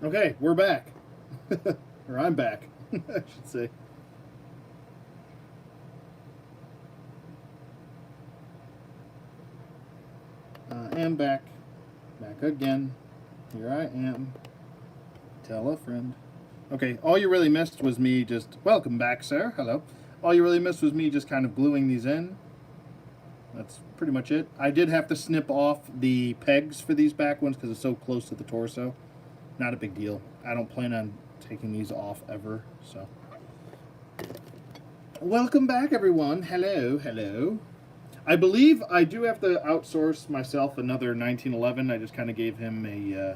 Okay, we're back. Or I'm back, I should say. I am back. Back again. Here I am. Tell a friend. Okay, all you really missed was me just. Welcome back, sir. Hello. All you really missed was me just kind of gluing these in. That's pretty much it. I did have to snip off the pegs for these back ones because it's so close to the torso. Not a big deal. I don't plan on taking these off ever, so. Welcome back, everyone. Hello, hello. I believe I do have to outsource myself another 1911. I just kind of gave him a,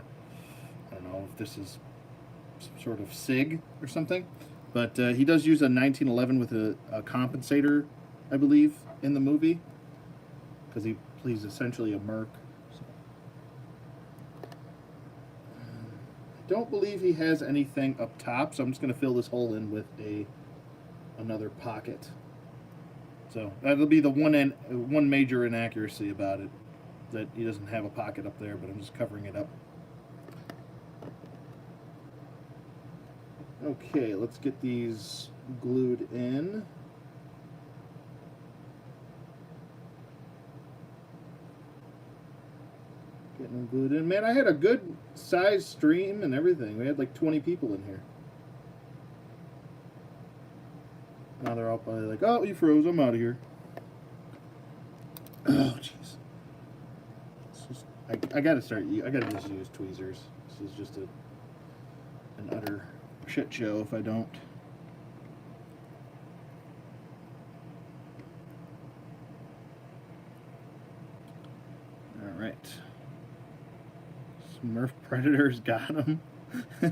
I don't know if this is some sort of SIG or something, but he does use a 1911 with a compensator, I believe, in the movie, because he plays essentially a merc. So. I don't believe he has anything up top, so I'm just going to fill this hole in with another pocket. So that'll be the one major inaccuracy about it, that he doesn't have a pocket up there, but I'm just covering it up. Okay, let's get these glued in. Getting them glued in. Man, I had a good size stream and everything. We had like 20 people in here. Now they're all probably like, oh, you froze, I'm out of here. Oh, jeez. I gotta just use tweezers. This is just an utter shit show if I don't. Alright. Smurf Predators got him. You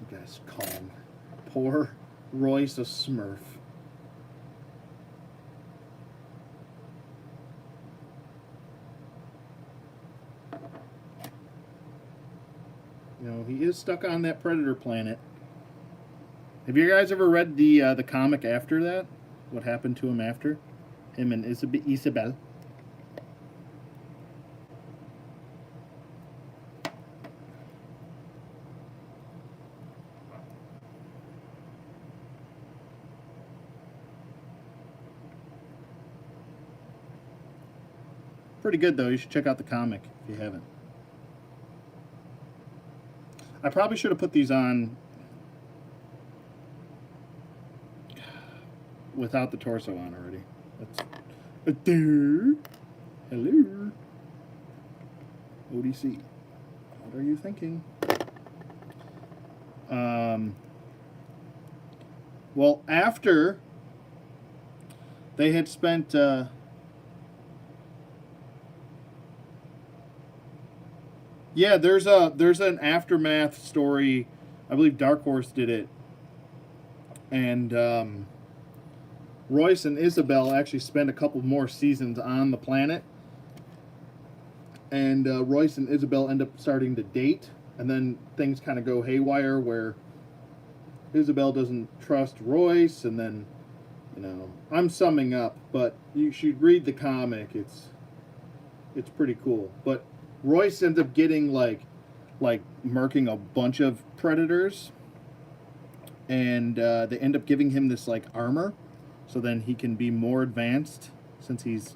guys call him poor Royce a Smurf. You know, he is stuck on that Predator planet. Have you guys ever read the comic after that? What happened to him after? Him and Isabel. Pretty good, though. You should check out the comic if you haven't. I probably should have put these on without the torso on already. Hello. ODC. What are you thinking? Well, after they had spent... yeah, there's an aftermath story. I believe Dark Horse did it, and Royce and Isabel actually spend a couple more seasons on the planet, and Royce and Isabel end up starting to date, and then things kind of go haywire where Isabel doesn't trust Royce, and then, you know, I'm summing up, but you should read the comic. It's pretty cool, but Royce ends up getting like murking a bunch of predators, and they end up giving him this like armor, so then he can be more advanced since he's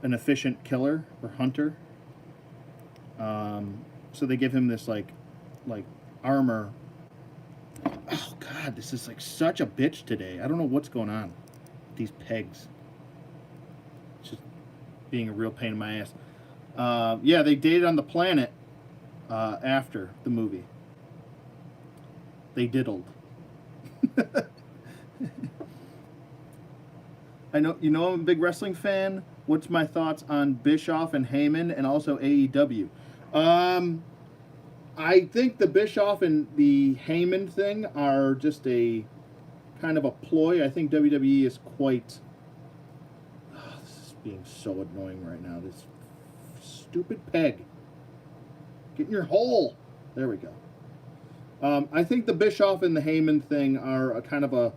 an efficient killer or hunter. So they give him this like armor. Oh God, this is like such a bitch today. I don't know what's going on with these pegs. It's just being a real pain in my ass. Yeah, they dated on the planet after the movie. They diddled. I know, you know, I'm a big wrestling fan. What's my thoughts on Bischoff and Heyman and also AEW? I think the Bischoff and the Heyman thing are just a kind of a ploy. I think WWE is quite... Oh, this is being so annoying right now. This stupid peg. Get in your hole. There we go. I think the Bischoff and the Heyman thing are a kind of a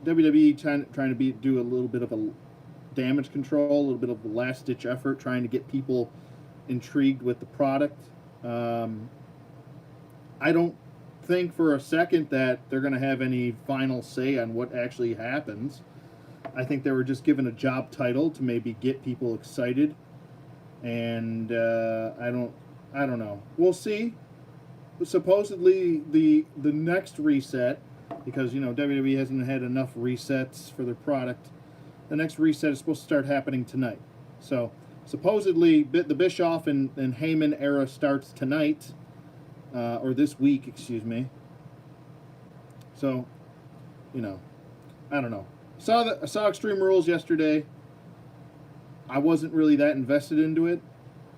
WWE trying to do a little bit of a damage control, a little bit of a last ditch effort, trying to get people intrigued with the product. I don't think for a second that they're going to have any final say on what actually happens. I think they were just given a job title to maybe get people excited, and I don't know. We'll see. Supposedly the next reset, because WWE hasn't had enough resets for their product. The next reset is supposed to start happening tonight. So supposedly the Bischoff and Heyman era starts tonight, or this week, excuse me. So, I don't know. I saw Extreme Rules yesterday. I wasn't really that invested into it.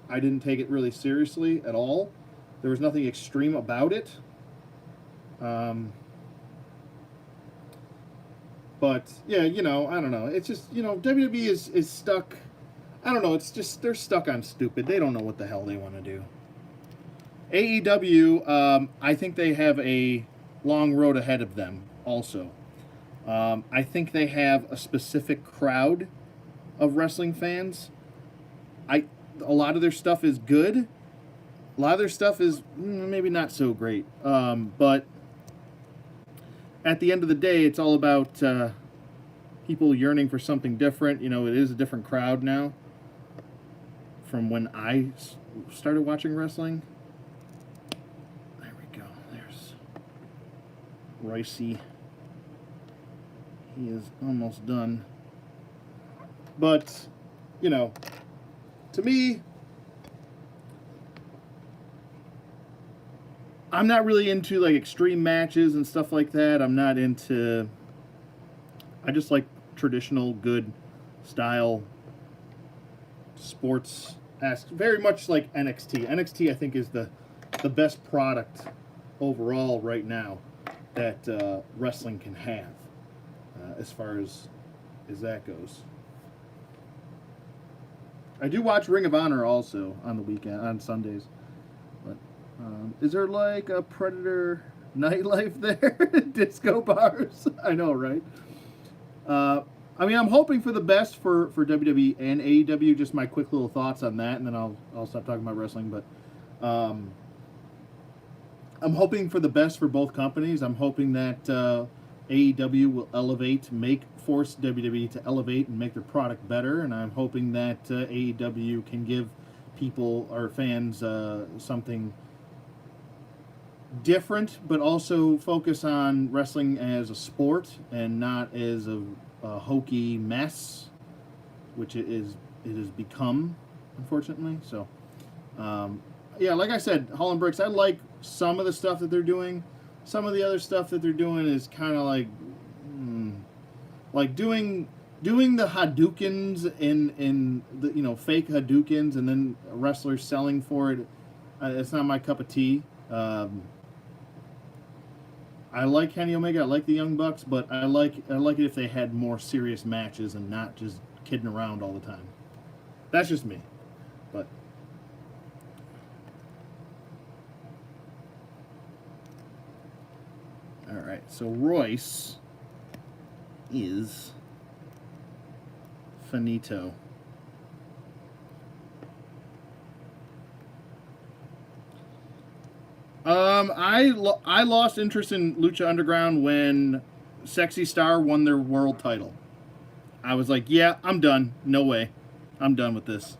I didn't take it really seriously at all. There was nothing extreme about it. But yeah, I don't know. It's just WWE is stuck. I don't know. It's just they're stuck on stupid. They don't know what the hell they want to do. AEW, I think they have a long road ahead of them. Also, I think they have a specific crowd of wrestling fans. A lot of their stuff is good. A lot of their stuff is maybe not so great. But at the end of the day, it's all about people yearning for something different. It is a different crowd now from when I started watching wrestling. There we go. There's Royce. He is almost done. But, to me, I'm not really into like extreme matches and stuff like that. I just like traditional good style sports, very much like NXT. NXT I think is the best product overall right now that wrestling can have, as far as that goes. I do watch Ring of Honor also on the weekend, on Sundays. But is there like a Predator nightlife there? Disco bars? I know, right? I'm hoping for the best for WWE and AEW. Just my quick little thoughts on that, and then I'll stop talking about wrestling. But I'm hoping for the best for both companies. I'm hoping that AEW will force WWE to elevate and make their product better, and I'm hoping that AEW can give people or fans something different, but also focus on wrestling as a sport and not as a hokey mess, which it has become, unfortunately. So, like I said, Holland Bricks, I like some of the stuff that they're doing. Some of the other stuff that they're doing is kind of like doing the Hadoukens in the fake Hadoukens and then wrestlers selling for it. It's not my cup of tea. I like Kenny Omega, I like the Young Bucks, but I like it if they had more serious matches and not just kidding around all the time. That's just me. But all right, so Royce is finito. I lost interest in Lucha Underground when Sexy Star won their world title. I was like, yeah, I'm done. No way. I'm done with this.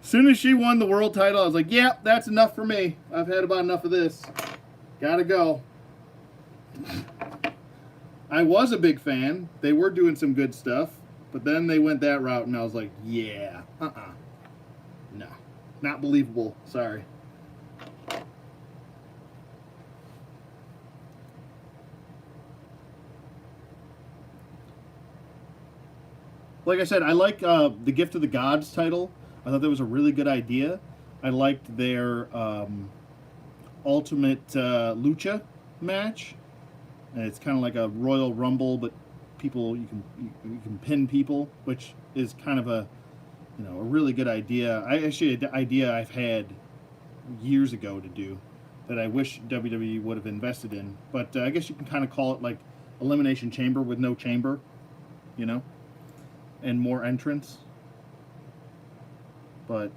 Soon as she won the world title, I was like, yeah, that's enough for me. I've had about enough of this. Gotta go. I was a big fan. They were doing some good stuff, but then they went that route, and I was like, yeah, no. Not believable. Sorry. Like I said, I like the Gift of the Gods title. I thought that was a really good idea. I liked their Ultimate Lucha match. And it's kind of like a Royal Rumble, but people you can pin people, which is kind of a really good idea. An idea I've had years ago to do that I wish WWE would have invested in. But I guess you can kind of call it like Elimination Chamber with no chamber, and more entrance. But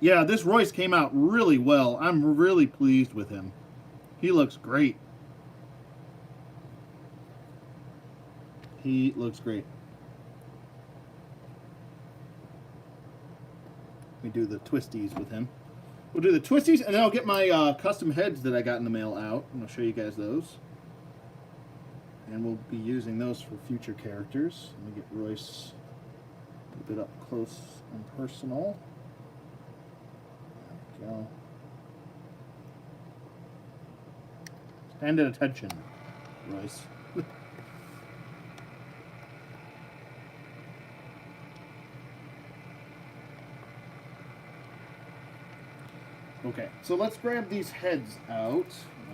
yeah, this Royce came out really well. I'm really pleased with him. He looks great. He looks great. Let me do the twisties with him. We'll do the twisties, and then I'll get my custom heads that I got in the mail out, and I'll show you guys those. And we'll be using those for future characters. Let me get Royce a bit up close and personal. There we go. Stand at attention, Royce. Okay, so let's grab these heads out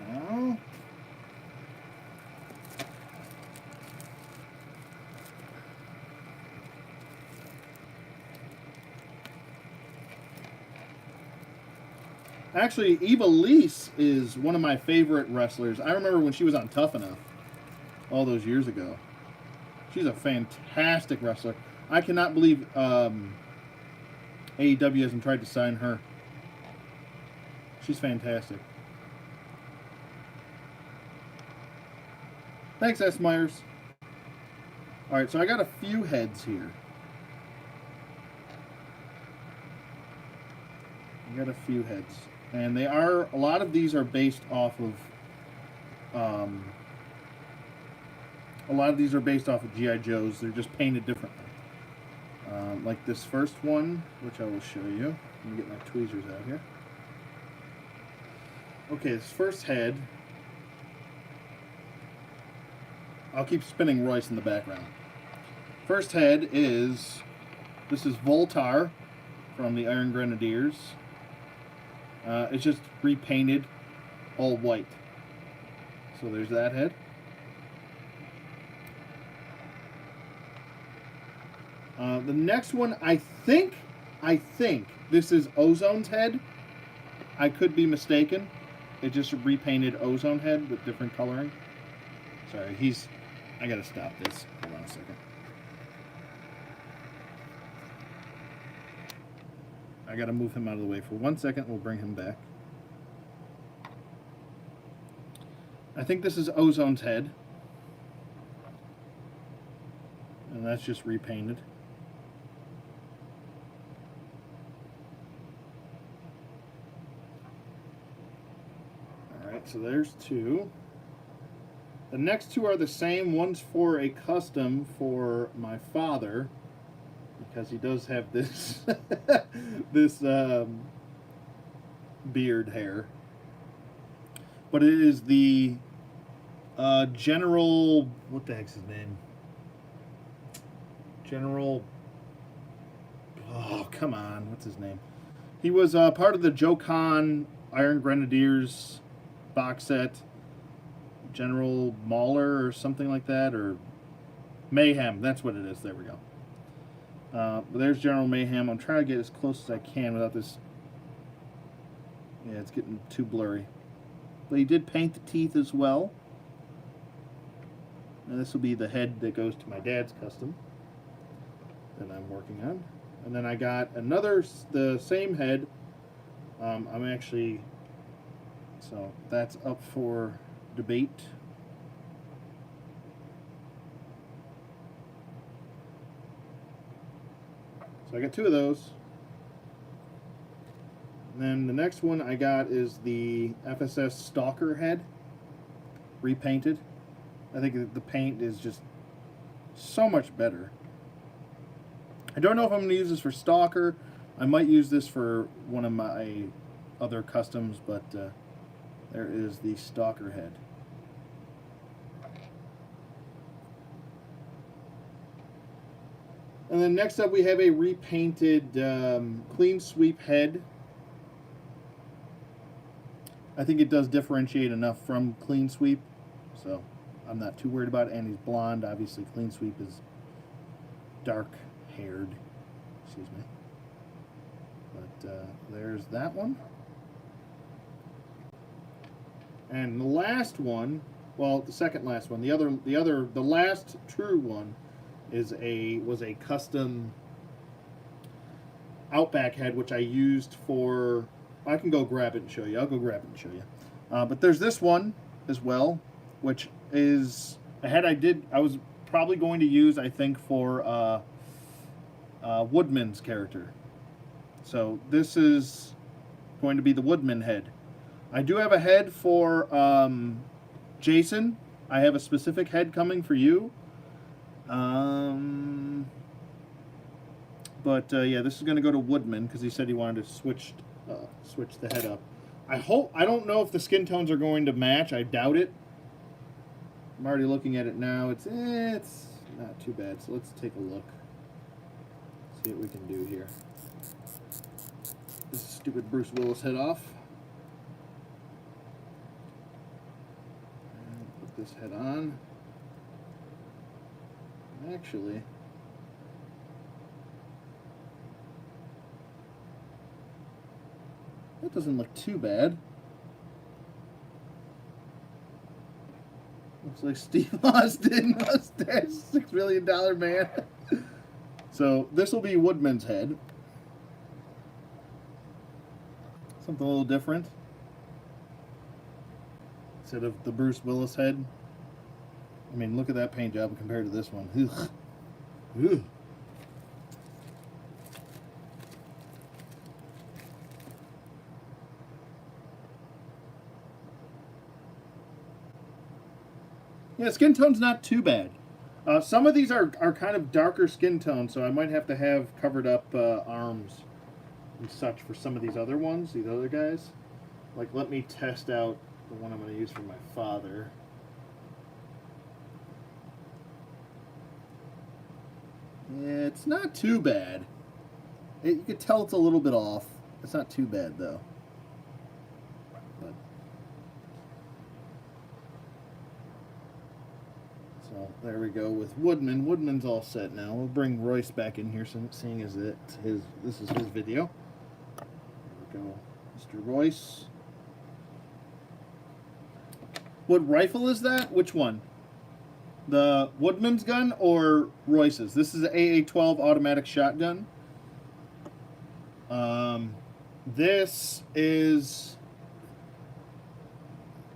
now. Actually, Eva Lise is one of my favorite wrestlers. I remember when she was on Tough Enough all those years ago. She's a fantastic wrestler. I cannot believe AEW hasn't tried to sign her. She's fantastic. Thanks, S. Myers. Alright, so I got a few heads here. I got a few heads. And they are, a lot of these are based off of, G.I. Joes. They're just painted differently. Like this first one, which I will show you. Let me get my tweezers out here. Okay, this first head. I'll keep spinning Royce in the background. First head is, this is Voltar from the Iron Grenadiers. It's just repainted all white. So there's that head. The next one, I think this is Ozone's head. I could be mistaken. It just repainted Ozone head with different coloring. Sorry, I gotta stop this. Hold on a second. I gotta move him out of the way for 1 second. We'll bring him back. I think this is Ozone's head. And that's just repainted. Alright, so there's two. The next two are the same. One's for a custom for my father, because he does have this this beard hair. But it is the General, what the heck's his name? General, oh come on, what's his name? He was part of the Joe Con Iron Grenadiers box set. General Mauler or something like that, or Mayhem, that's what it is. There we go. But there's General Mayhem. I'm trying to get as close as I can without this. Yeah, it's getting too blurry. But he did paint the teeth as well. And this will be the head that goes to my dad's custom that I'm working on. And then I got the same head. I'm actually, so that's up for debate. So I got two of those. And then the next one I got is the FSS Stalker head, repainted. I think the paint is just so much better. I don't know if I'm going to use this for Stalker. I might use this for one of my other customs, but there is the Stalker head. And then next up we have a repainted clean sweep head. I think it does differentiate enough from clean sweep, so I'm not too worried about it. And he's blonde. Obviously clean sweep is dark haired. Excuse me. But there's that one. And the last one, well, the second last one, the last true one was a custom Outback head, which I used for. I can go grab it and show you. I'll go grab it and show you. But there's this one as well, which is a head I was probably going to use, I think, for Woodman's character. So this is going to be the Woodman head. I do have a head for Jason. I have a specific head coming for you. But yeah, this is going to go to Woodman because he said he wanted to switch the head up. I don't know if the skin tones are going to match. I doubt it. I'm already looking at it now. It's not too bad. So let's take a look. See what we can do here. This stupid Bruce Willis head off. And put this head on. Actually, that doesn't look too bad. Looks like Steve Austin, mustache, $6 million man. So this will be Woodman's head. Something a little different. Instead of the Bruce Willis head. I mean, look at that paint job compared to this one. Ugh. Ugh. Yeah, skin tone's not too bad. Some of these are kind of darker skin tones, so I might have to have covered up arms and such for some of these other ones, these other guys. Like, let me test out the one I'm going to use for my father. Yeah, it's not too bad. You can tell it's a little bit off. It's not too bad, though. But, so, there we go with Woodman. Woodman's all set now. We'll bring Royce back in here, seeing as this is his video. There we go. Mr. Royce. What rifle is that? Which one? The Woodman's gun or Royce's? This is an AA-12 automatic shotgun. This is...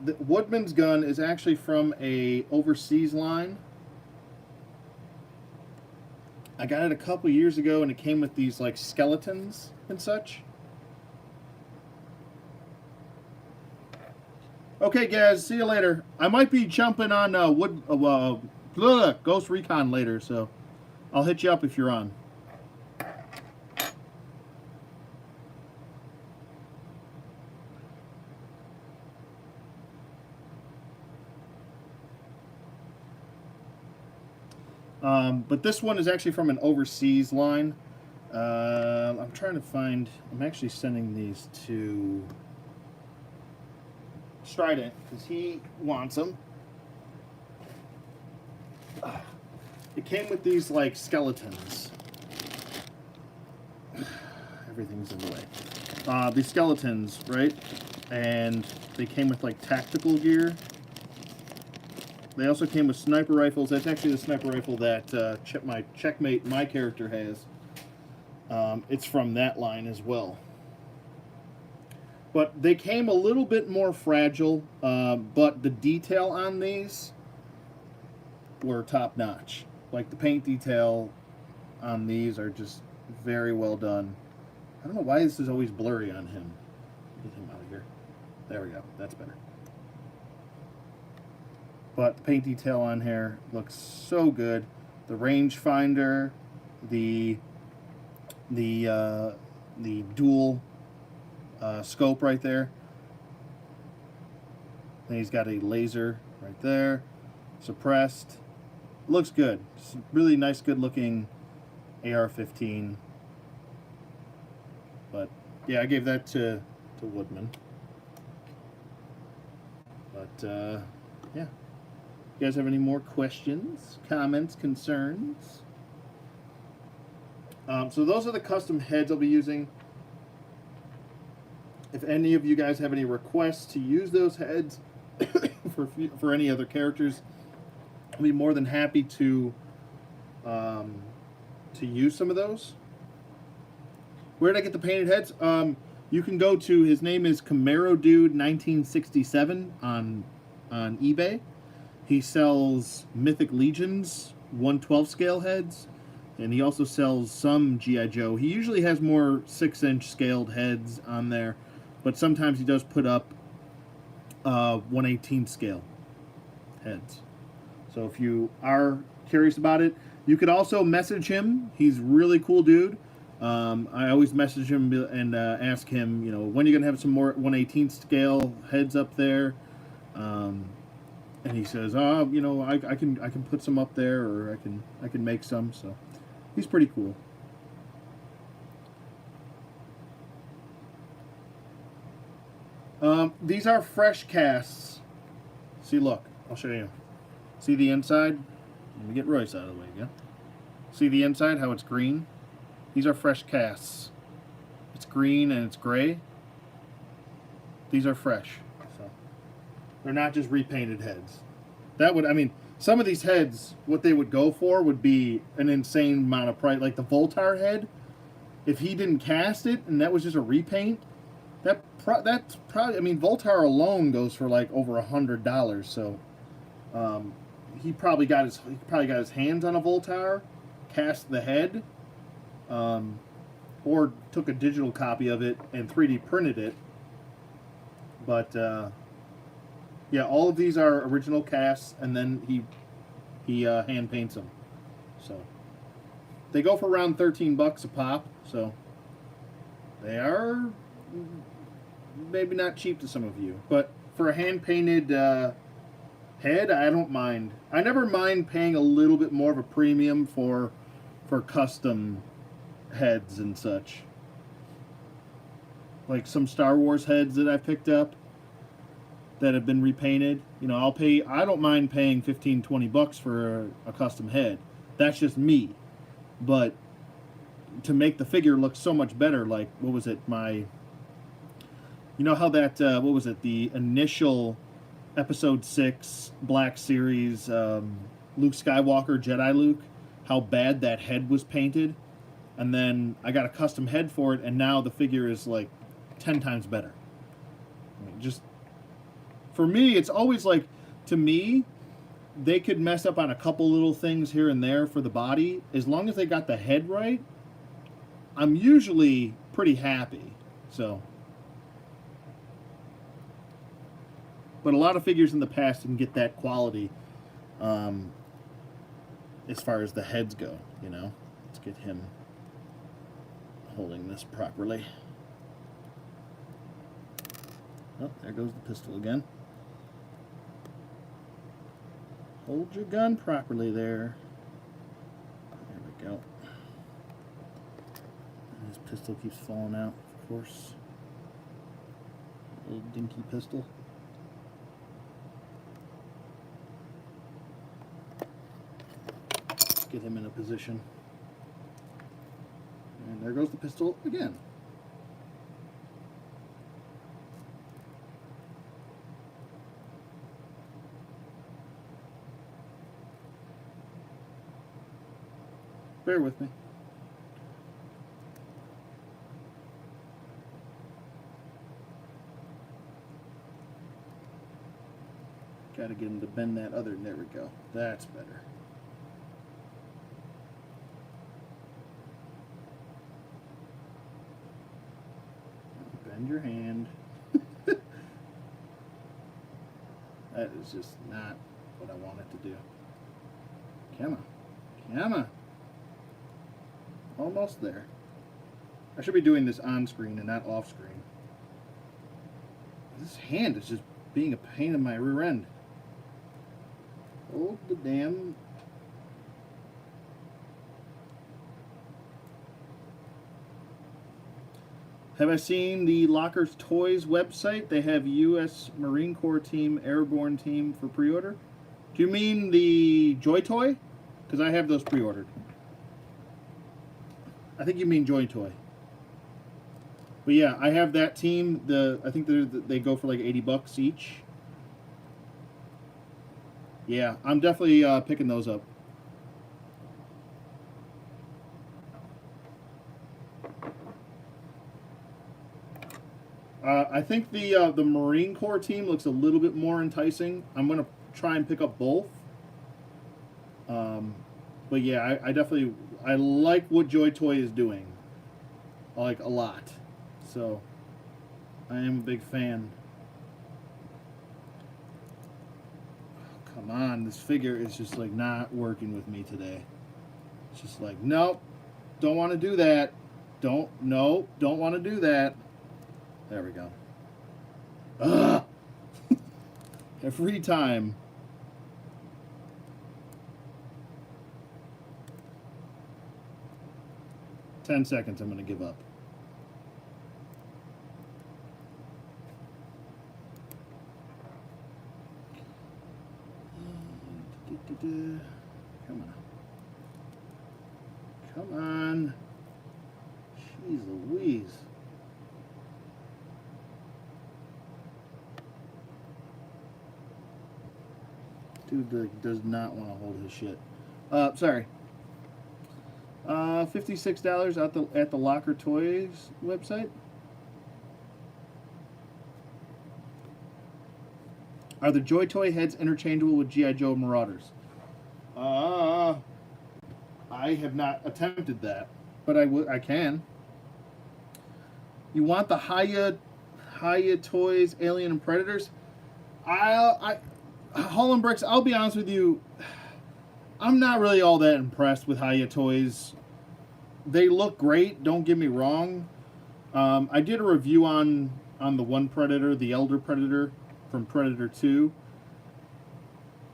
The Woodman's gun is actually from a overseas line. I got it a couple years ago and it came with these like skeletons and such. Okay, guys, see you later. I might be jumping on Ghost Recon later, so I'll hit you up if you're on. But this one is actually from an overseas line. I'm trying to find... I'm actually sending these to Strident because he wants them. It came with these like skeletons. Everything's in the way. These skeletons, right? And they came with like tactical gear. They also came with sniper rifles. That's actually the sniper rifle that Checkmate, my character, has. It's from that line as well. But they came a little bit more fragile, but the detail on these were top-notch. Like, the paint detail on these are just very well done. I don't know why this is always blurry on him. Get him out of here. There we go. That's better. But the paint detail on here looks so good. The rangefinder, the dual scope right there. Then he's got a laser right there, suppressed. Looks good. It's a really nice, good looking AR-15. But yeah, I gave that to Woodman. But yeah. You guys have any more questions, comments, concerns? So those are the custom heads I'll be using. If any of you guys have any requests to use those heads for any other characters, I'll be more than happy to use some of those. Where did I get the painted heads? You can go to, his name is Camaro Dude 1967 on eBay. He sells Mythic Legions 1/12 scale heads, and he also sells some G.I. Joe. He usually has more 6-inch scaled heads on there, but sometimes he does put up 1/18 scale heads. So if you are curious about it, you could also message him. He's a really cool dude. I always message him and ask him, when are you going to have some more 1/18 scale heads up there? And he says, I can put some up there, or I can make some. So he's pretty cool. These are fresh casts. See, look, I'll show you. See the inside? Let me get Royce out of the way again. See the inside, how it's green? These are fresh casts. It's green and it's gray. These are fresh. So they're not just repainted heads. Some of these heads, what they would go for would be an insane amount of price. Like the Voltar head, if he didn't cast it and that was just a repaint, that's probably, Voltar alone goes for like over $100. So he probably got his hands on a Voltar, cast the head, or took a digital copy of it and 3D printed it. But yeah, all of these are original casts, and then he hand paints them. So they go for around $13 a pop. So they are maybe not cheap to some of you, but for a hand painted head, I don't mind. I never mind paying a little bit more of a premium for custom heads and such. Like some Star Wars heads that I picked up that have been repainted. I don't mind paying $15-20 for a custom head. That's just me. But to make the figure look so much better, like, what was it, how that, the initial Episode 6 Black Series Luke Skywalker, Jedi Luke, how bad that head was painted, and then I got a custom head for it, and now the figure is like 10 times better. Just, for me, it's always like, to me, they could mess up on a couple little things here and there for the body. As long as they got the head right, I'm usually pretty happy. So, but a lot of figures in the past didn't get that quality as far as the heads go, Let's get him holding this properly. Oh, there goes the pistol again. Hold your gun properly there. There we go. And his pistol keeps falling out, of course. Little dinky pistol. Let's get him in a position. And there goes the pistol again. Bear with me. Gotta get him to bend that other. There we go. That's better. Bend your hand. That is just not what I want it to do. Come on. Come on. Almost there. I should be doing this on screen and not off screen. This hand is just being a pain in my rear end. Hold the damn... Have I seen the Lockers Toys website? They have U.S. Marine Corps team, Airborne team for pre-order. Do you mean the Joy Toy? Because I have those pre-ordered. I think you mean Joy Toy. But yeah, I have that team. I think they go for like $80 each. Yeah, I'm definitely picking those up. I think the Marine Corps team looks a little bit more enticing. I'm gonna try and pick up both. But yeah, I definitely I like what Joy Toy is doing. I like a lot. So I am a big fan. Oh, come on, this figure is just like not working with me today. It's just like, nope, don't want to do that. Don't want to do that. There we go. Ugh. Every time. "10 seconds, I'm going to give up." Come on. Come on. Jeez Louise. Dude does not want to hold his shit. Sorry. $56 at the Locker Toys website. Are the Joy Toy heads interchangeable with G.I. Joe Marauders? I have not attempted that, but I can. You want the Hiya Toys Alien and Predators? Holland Bricks, I'll be honest with you, I'm not really all that impressed with Hiya Toys. They look great, don't get me wrong. I did a review on the one Predator, the Elder Predator from Predator 2.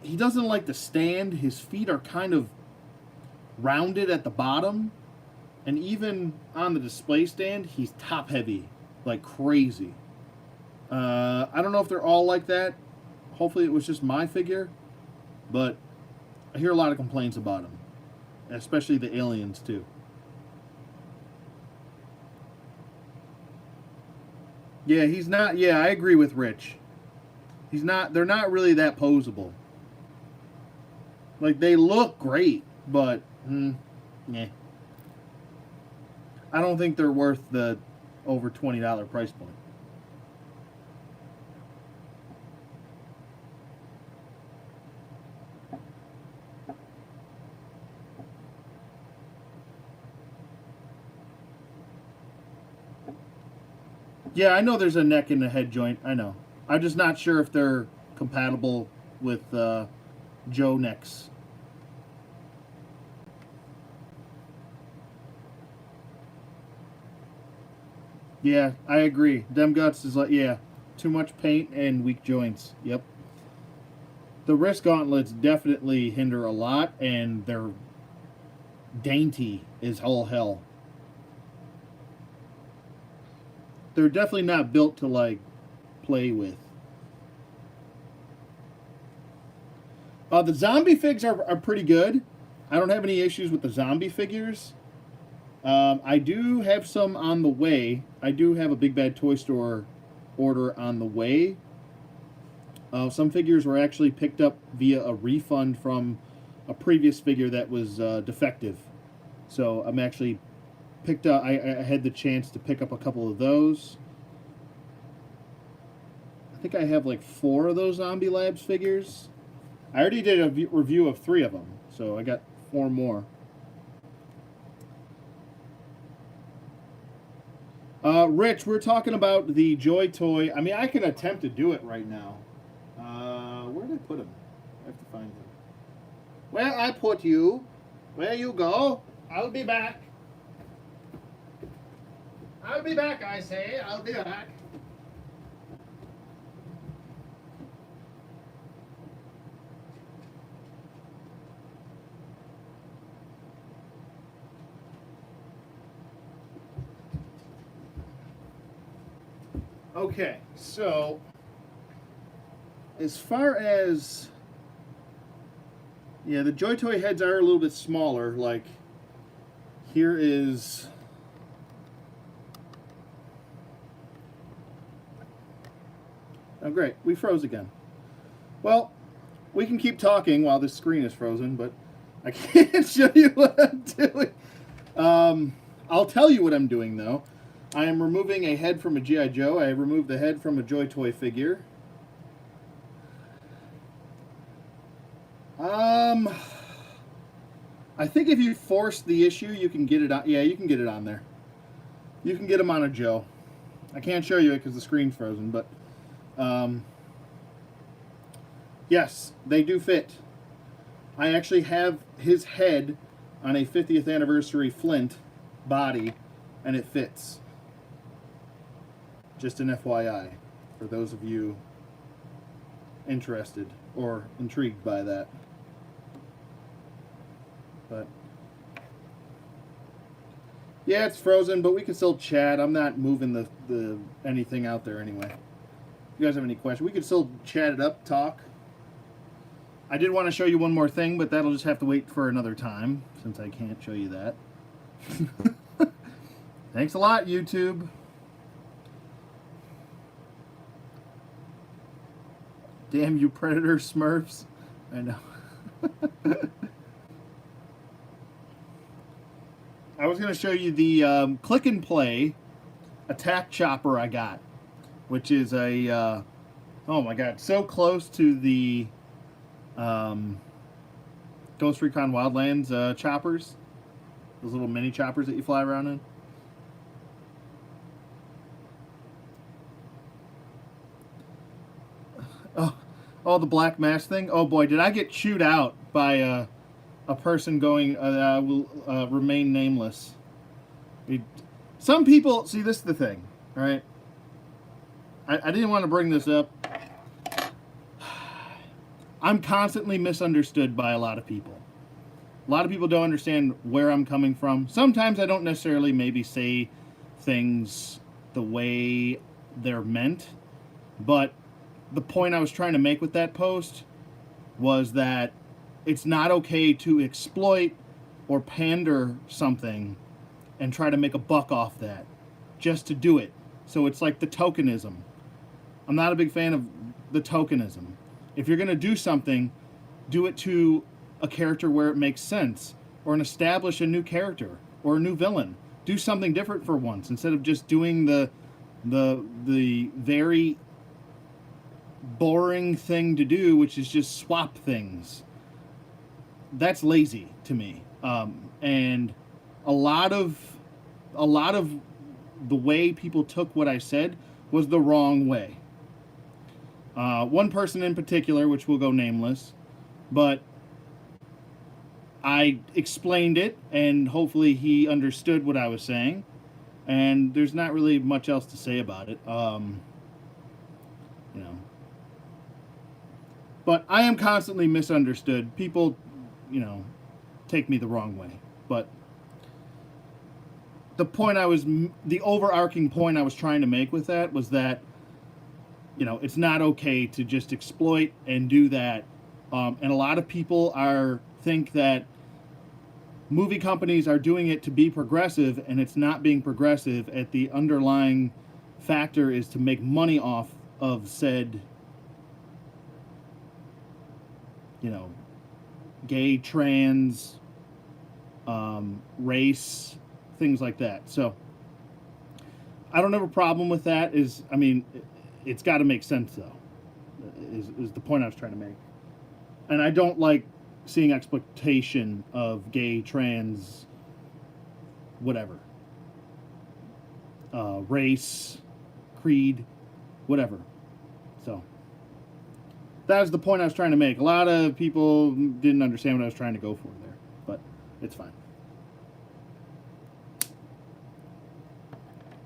He doesn't like to stand. His feet are kind of rounded at the bottom. And even on the display stand, he's top heavy like crazy. I don't know if they're all like that. Hopefully it was just my figure. But I hear a lot of complaints about him. Especially the aliens too. Yeah, he's not. Yeah, I agree with Rich. He's not. They're not really that posable. Like, they look great, but yeah. I don't think they're worth the over $20 price point. Yeah, I know there's a neck and a head joint. I know. I'm just not sure if they're compatible with Joe necks. Yeah, I agree. Dem Guts is like, yeah, too much paint and weak joints. Yep. The wrist gauntlets definitely hinder a lot, and they're dainty as all hell. They're definitely not built to, like, play with. The zombie figs are pretty good. I don't have any issues with the zombie figures. I do have some on the way. I do have a Big Bad Toy Store order on the way. Some figures were actually picked up via a refund from a previous figure that was defective. So I'm actually picked up. I had the chance to pick up a couple of those. I think I have like 4 of those Zombie Labs figures. I already did a review of 3 of them, so I got 4 more. Rich, we're talking about the Joy Toy. I mean, I can attempt to do it right now. Where did I put him? I have to find him. Where I put you? Where you go? I'll be back. I'll be back, I say. I'll be back. Okay, so as far as, yeah, the Joy Toy heads are a little bit smaller. Like, here is, oh great, we froze again. Well, we can keep talking while this screen is frozen, but I can't show you what I'm doing. I'll tell you what I'm doing though. I am removing a head from a G.I. Joe. I removed the head from a Joy Toy figure. I think if you force the issue, you can get it on. Yeah, you can get it on there. You can get him on a Joe. I can't show you it because the screen's frozen, but yes, they do fit. I actually have his head on a 50th anniversary Flint body, and it fits. Just an FYI for those of you interested or intrigued by that. But yeah, it's frozen, but we can still chat. I'm not moving the anything out there anyway. If you guys have any questions, we can still chat it up, talk. I did want to show you one more thing, but that'll just have to wait for another time since I can't show you that. Thanks a lot, YouTube. Damn you Predator Smurfs. I know. I was going to show you the click and play attack chopper I got, which is a, oh my god, so close to the Ghost Recon Wildlands choppers. Those little mini choppers that you fly around in. Oh, the black mass thing. Oh boy, did I get chewed out by a person going, will remain nameless. Some people, see, this is the thing, right? I didn't want to bring this up. I'm constantly misunderstood by a lot of people. A lot of people don't understand where I'm coming from. Sometimes I don't necessarily maybe say things the way they're meant, but the point I was trying to make with that post was that it's not okay to exploit or pander something and try to make a buck off that just to do it. So it's like the tokenism. I'm not a big fan of the tokenism. If you're going to do something, do it to a character where it makes sense, or establish a new character or a new villain. Do something different for once instead of just doing the very boring thing to do, which is just swap things. That's lazy to me. And a lot of the way people took what I said was the wrong way. One person in particular, which will go nameless, but I explained it, and hopefully he understood what I was saying, and there's not really much else to say about it. You know, but I am constantly misunderstood. People, you know, take me the wrong way. But the overarching point I was trying to make with that was that, you know, it's not okay to just exploit and do that. And a lot of people think that movie companies are doing it to be progressive, and it's not being progressive. At the underlying factor is to make money off of said, you know, gay, trans, race, things like that. So I don't have a problem with that. I mean, it's got to make sense, though, is the point I was trying to make. And I don't like seeing exploitation of gay, trans, whatever, race, creed, whatever. So that was the point I was trying to make. A lot of people didn't understand what I was trying to go for there, but it's fine.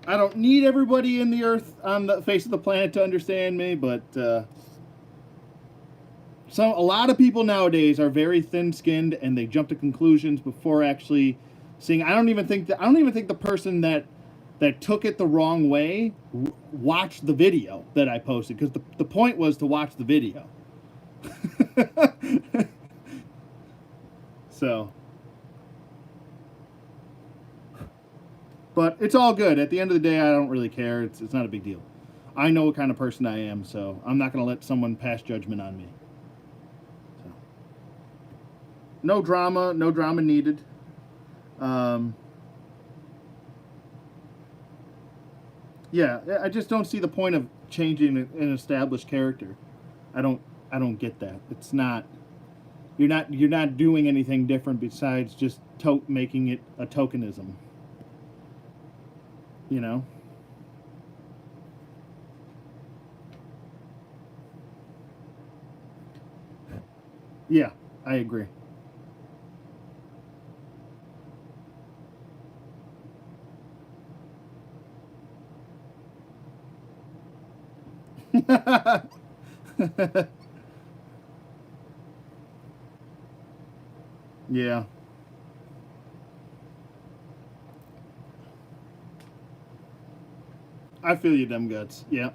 I don't need everybody in the earth, on the face of the planet, to understand me, but a lot of people nowadays are very thin-skinned, and they jump to conclusions before actually seeing. I don't even think the person that took it the wrong way watched the video that I posted, because the point was to watch the video. So, but it's all good. At the end of the day, I don't really care. It's not a big deal. I know what kind of person I am, so I'm not going to let someone pass judgment on me. So, no drama needed. Yeah, I just don't see the point of changing an established character. I don't I don't get that. It's not you're not doing anything different besides just making it a tokenism. You know? Yeah, I agree. Yeah, I feel you, dumb guts. Yeah,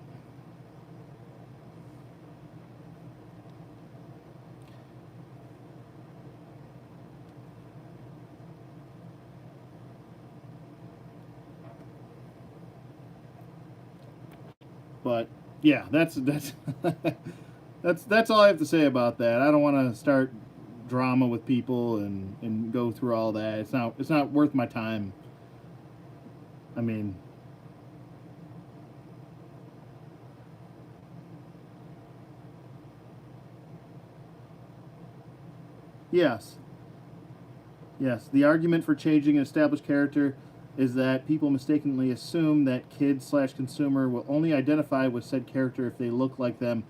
but yeah, that's that's all I have to say about that. I don't want to start drama with people and go through all that. It's not worth my time. I mean, yes, yes. The argument for changing an established character is that people mistakenly assume that kid/consumer will only identify with said character if they look like them,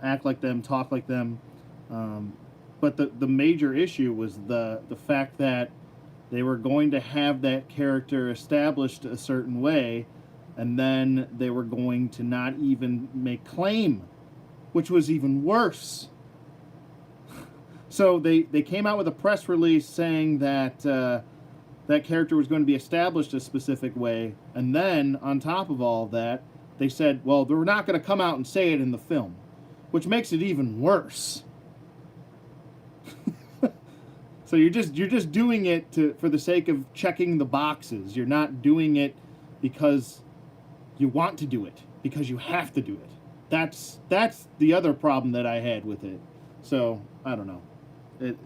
act like them, talk like them. Um, but the major issue was the fact that they were going to have that character established a certain way, and then they were going to not even make claim, which was even worse. So they came out with a press release saying that that character was going to be established a specific way, and then on top of all that, they said, well, they're not going to come out and say it in the film, which makes it even worse. So you're just doing it for the sake of checking the boxes. You're not doing it because you want to do it, because you have to do it. That's the other problem that I had with it. So I don't know. It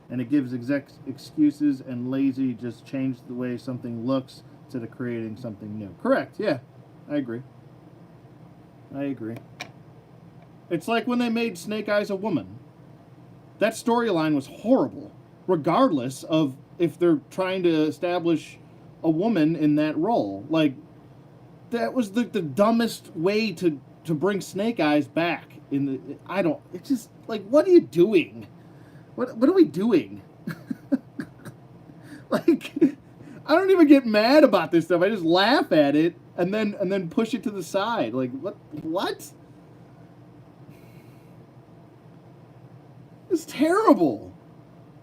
and it gives excuses and lazy just change the way something looks instead of creating something new. Correct. Yeah, I agree. I agree. It's like when they made Snake Eyes a woman. That storyline was horrible, regardless of if they're trying to establish a woman in that role. Like, that was the dumbest way to bring Snake Eyes back. In the I don't. It's just like, what are you doing? What are we doing? Like, I don't even get mad about this stuff. I just laugh at it and then push it to the side. Like, what? It's terrible.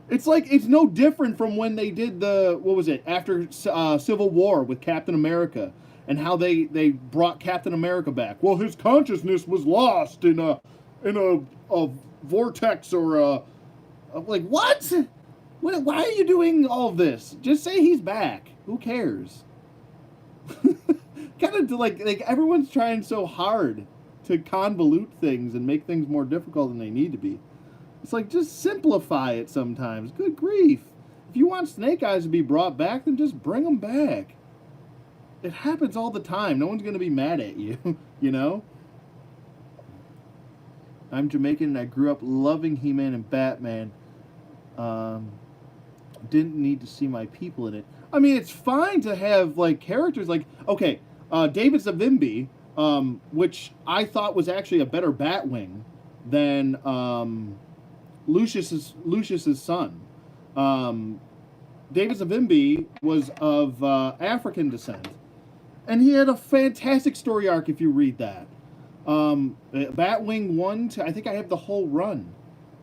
It's like it's no different from when they did the what was it after Civil War with Captain America and how they brought Captain America back. Well, his consciousness was lost in a vortex or like what? Why are you doing all this? Just say he's back. Who cares? Kind of like everyone's trying so hard to convolute things and make things more difficult than they need to be. It's like, just simplify it sometimes. Good grief. If you want Snake Eyes to be brought back, then just bring them back. It happens all the time. No one's going to be mad at you, you know? I'm Jamaican and I grew up loving He-Man and Batman. Um, didn't need to see my people in it. I mean, it's fine to have, like, characters like, okay, David Zavimbi, which I thought was actually a better Batwing than, Lucius's son. Um, David Zavimbi was of African descent, and he had a fantastic story arc if you read that. Batwing 1 to I think I have the whole run.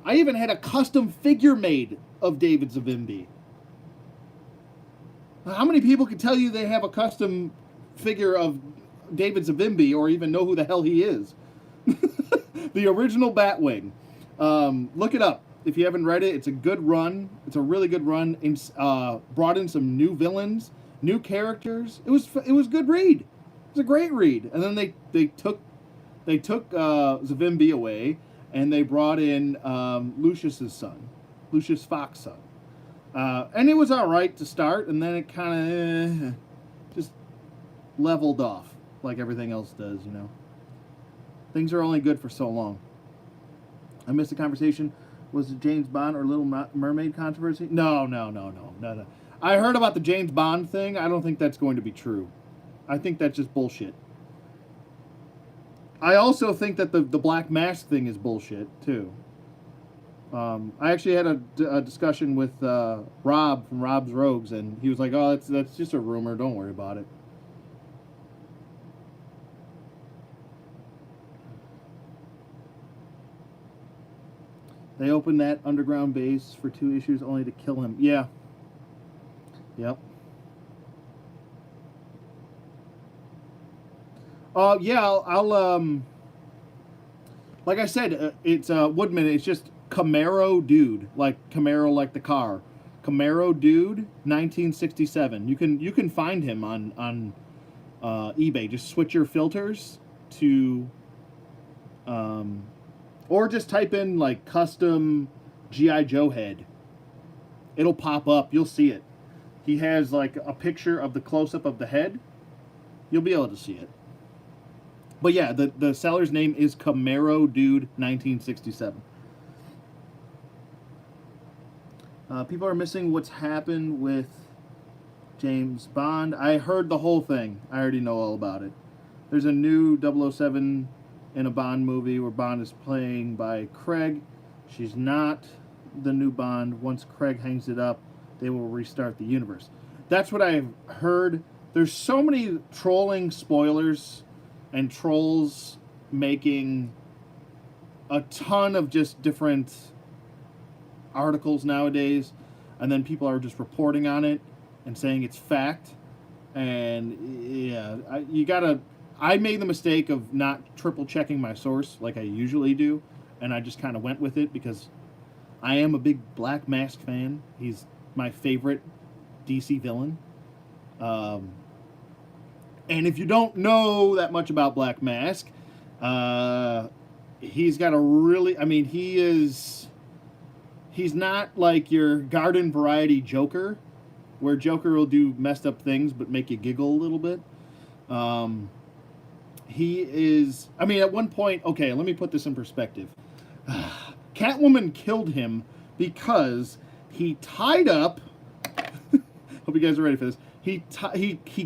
I even had a custom figure made of David Zavimbi. How many people can tell you they have a custom figure of David Zavimbi or even know who the hell he is? The original Batwing. Look it up if you haven't read it. It's a good run. It's a really good run. It's brought in some new villains, new characters. It was a good read. It was a great read. And then they took Zavimbi away, and they brought in Lucius's son, Lucius Fox's son. And it was all right to start, and then it kind of just leveled off like everything else does, you know. Things are only good for so long. I missed the conversation. Was it James Bond or Little Mermaid controversy? No. I heard about the James Bond thing. I don't think that's going to be true. I think that's just bullshit. I also think that the Black Mask thing is bullshit, too. I actually had a discussion with Rob from Rob's Rogues, and he was like, oh, that's just a rumor. Don't worry about it. They opened that underground base for 2 issues only to kill him. Yeah. Yep. Yeah, I'll like I said, it's Woodman. It's just Camaro Dude, like Camaro, like the car. Camaro Dude, 1967. You can find him on eBay. Just switch your filters to, or just type in like custom GI Joe head. It'll pop up. You'll see it. He has like a picture of the close up of the head. You'll be able to see it. But yeah, the seller's name is Camaro Dude 1967. People are missing what's happened with James Bond. I heard the whole thing. I already know all about it. There's a new 007 in a Bond movie where Bond is playing by Craig. She's not the new Bond. Once Craig hangs it up, they will restart the universe. That's what I've heard. There's so many trolling spoilers and trolls making a ton of just different articles nowadays, and then people are just reporting on it and saying it's fact. And yeah, I made the mistake of not triple checking my source like I usually do, and I just kind of went with it because I am a big Black Mask fan. He's my favorite DC villain. And if you don't know that much about Black Mask, he's got a really, I mean, he's not like your garden variety Joker, where Joker will do messed up things but make you giggle a little bit. He is, I mean, at one point, okay, let me put this in perspective. Catwoman killed him because he tied up, hope you guys are ready for this, he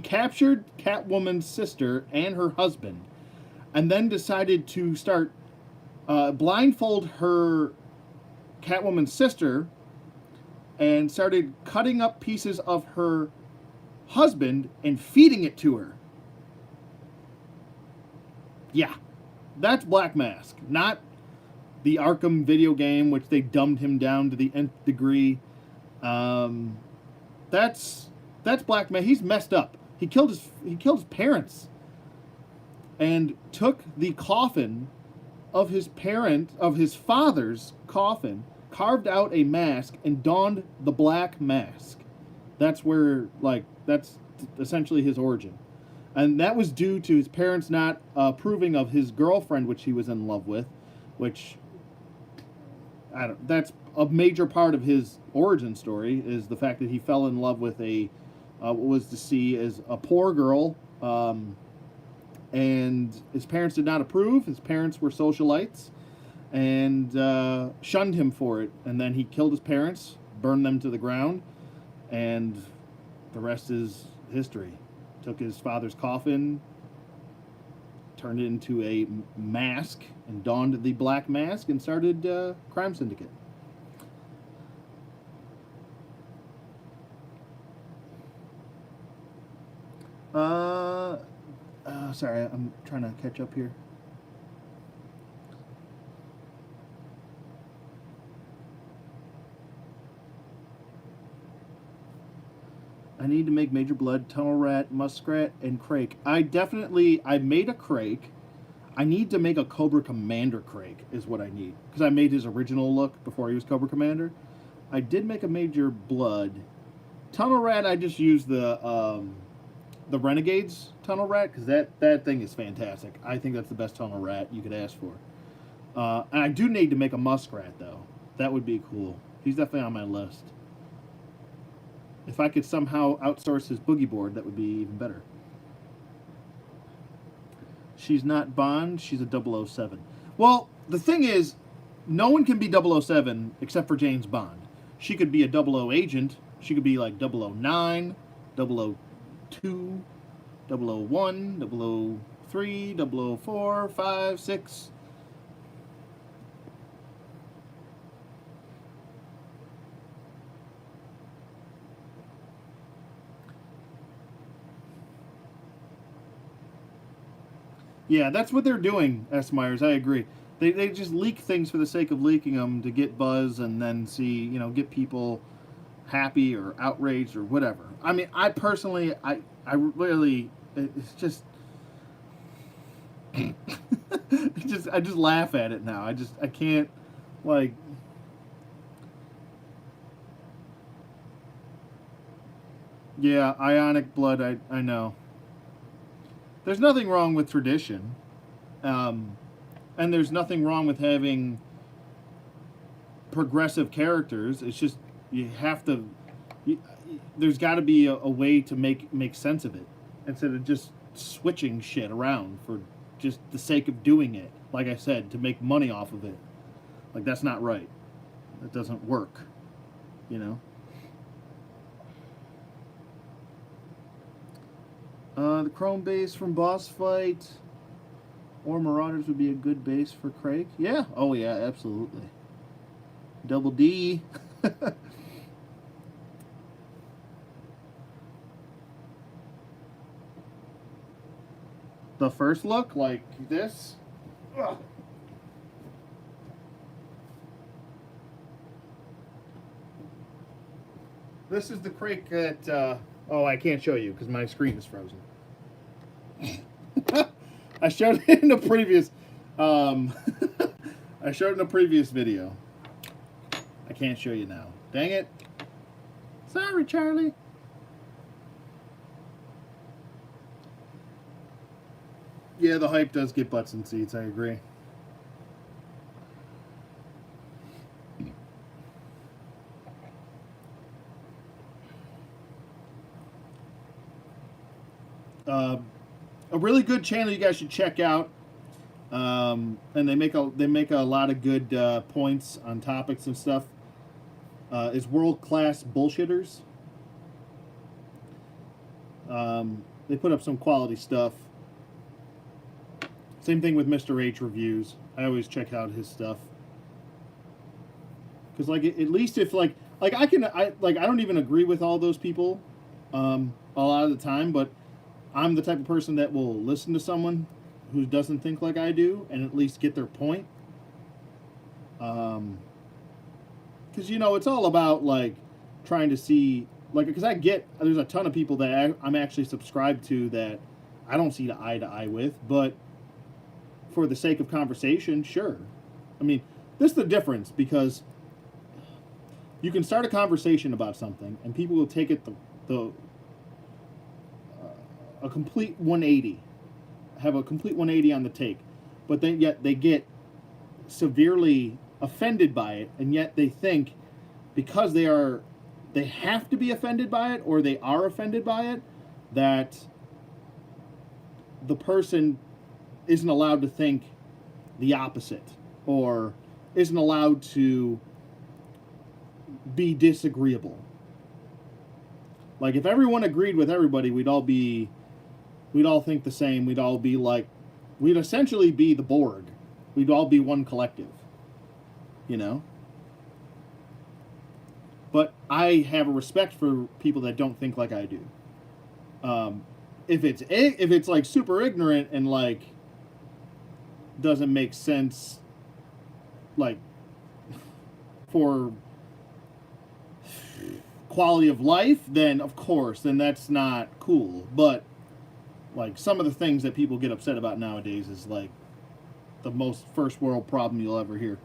captured Catwoman's sister and her husband, and then decided to start blindfold her Catwoman's sister, and started cutting up pieces of her husband and feeding it to her. Yeah, that's Black Mask, not the Arkham video game, which they dumbed him down to the nth degree. That's Black Mask. He's messed up. He killed his parents, and took the coffin of his father's coffin, carved out a mask, and donned the Black Mask. That's essentially his origin. And that was due to his parents not approving of his girlfriend, which he was in love with, which, that's a major part of his origin story, is the fact that he fell in love with what was to see as a poor girl, and his parents did not approve. His parents were socialites, and shunned him for it. And then he killed his parents, burned them to the ground, and the rest is history. Took his father's coffin, turned it into a mask, and donned the Black Mask, and started Crime Syndicate. Sorry, I'm trying to catch up here. I need to make Major Blood, Tunnel Rat, Muskrat, and Crake. I made a Crake. I need to make a Cobra Commander Crake is what I need. Because I made his original look before he was Cobra Commander. I did make a Major Blood. Tunnel Rat, I just used the Renegades Tunnel Rat, because that thing is fantastic. I think that's the best Tunnel Rat you could ask for. And I do need to make a Muskrat, though. That would be cool. He's definitely on my list. If I could somehow outsource his boogie board, that would be even better. She's not Bond, she's a 007. Well, the thing is, no one can be 007 except for James Bond. She could be a 00 agent. She could be like 009, 002, 001, 003, 004, 5, 6. Yeah, that's what they're doing, S. Myers. I agree. They just leak things for the sake of leaking them to get buzz and then see, get people happy or outraged or whatever. I mean, I personally, I really, it's just, I just laugh at it now. I can't, like, yeah, ionic blood, I know. There's nothing wrong with tradition. And there's nothing wrong with having progressive characters. It's just you have to. There's got to be a way to make sense of it instead of just switching shit around for just the sake of doing it. Like I said, to make money off of it. Like that's not right. That doesn't work. You know. The Chrome base from Boss Fight or Marauders would be a good base for Craig. Yeah. Oh, yeah, absolutely. Double D. The first look, like this. Ugh. This is the crate that, oh, I can't show you because my screen is frozen. I showed it in a previous, I showed it in a previous video. I can't show you now. Dang it. Sorry, Charlie. Yeah, the hype does get butts and seats, I agree. A really good channel you guys should check out, and they make a lot of good points on topics and stuff. Is World Class Bullshitters. They put up some quality stuff. Same thing with Mr. H reviews. I always check out his stuff because, like, at least if I don't even agree with all those people a lot of the time, but I'm the type of person that will listen to someone who doesn't think like I do and at least get their point. Because, it's all about, like, trying to see, like, because there's a ton of people that I'm actually subscribed to that I don't see eye to eye with, but for the sake of conversation, sure. I mean, this is the difference because you can start a conversation about something and people will take it a complete 180, have a complete 180 on the take, but then yet they get severely offended by it, and yet they think because they have to be offended by it or they are offended by it that the person isn't allowed to think the opposite or isn't allowed to be disagreeable. Like if everyone agreed with everybody, we'd all think the same. We'd essentially be the Borg. We'd all be one collective, But I have a respect for people that don't think like I do. If it's like super ignorant and like doesn't make sense, like for quality of life, then of course, then that's not cool. But like some of the things that people get upset about nowadays is like the most first world problem you'll ever hear.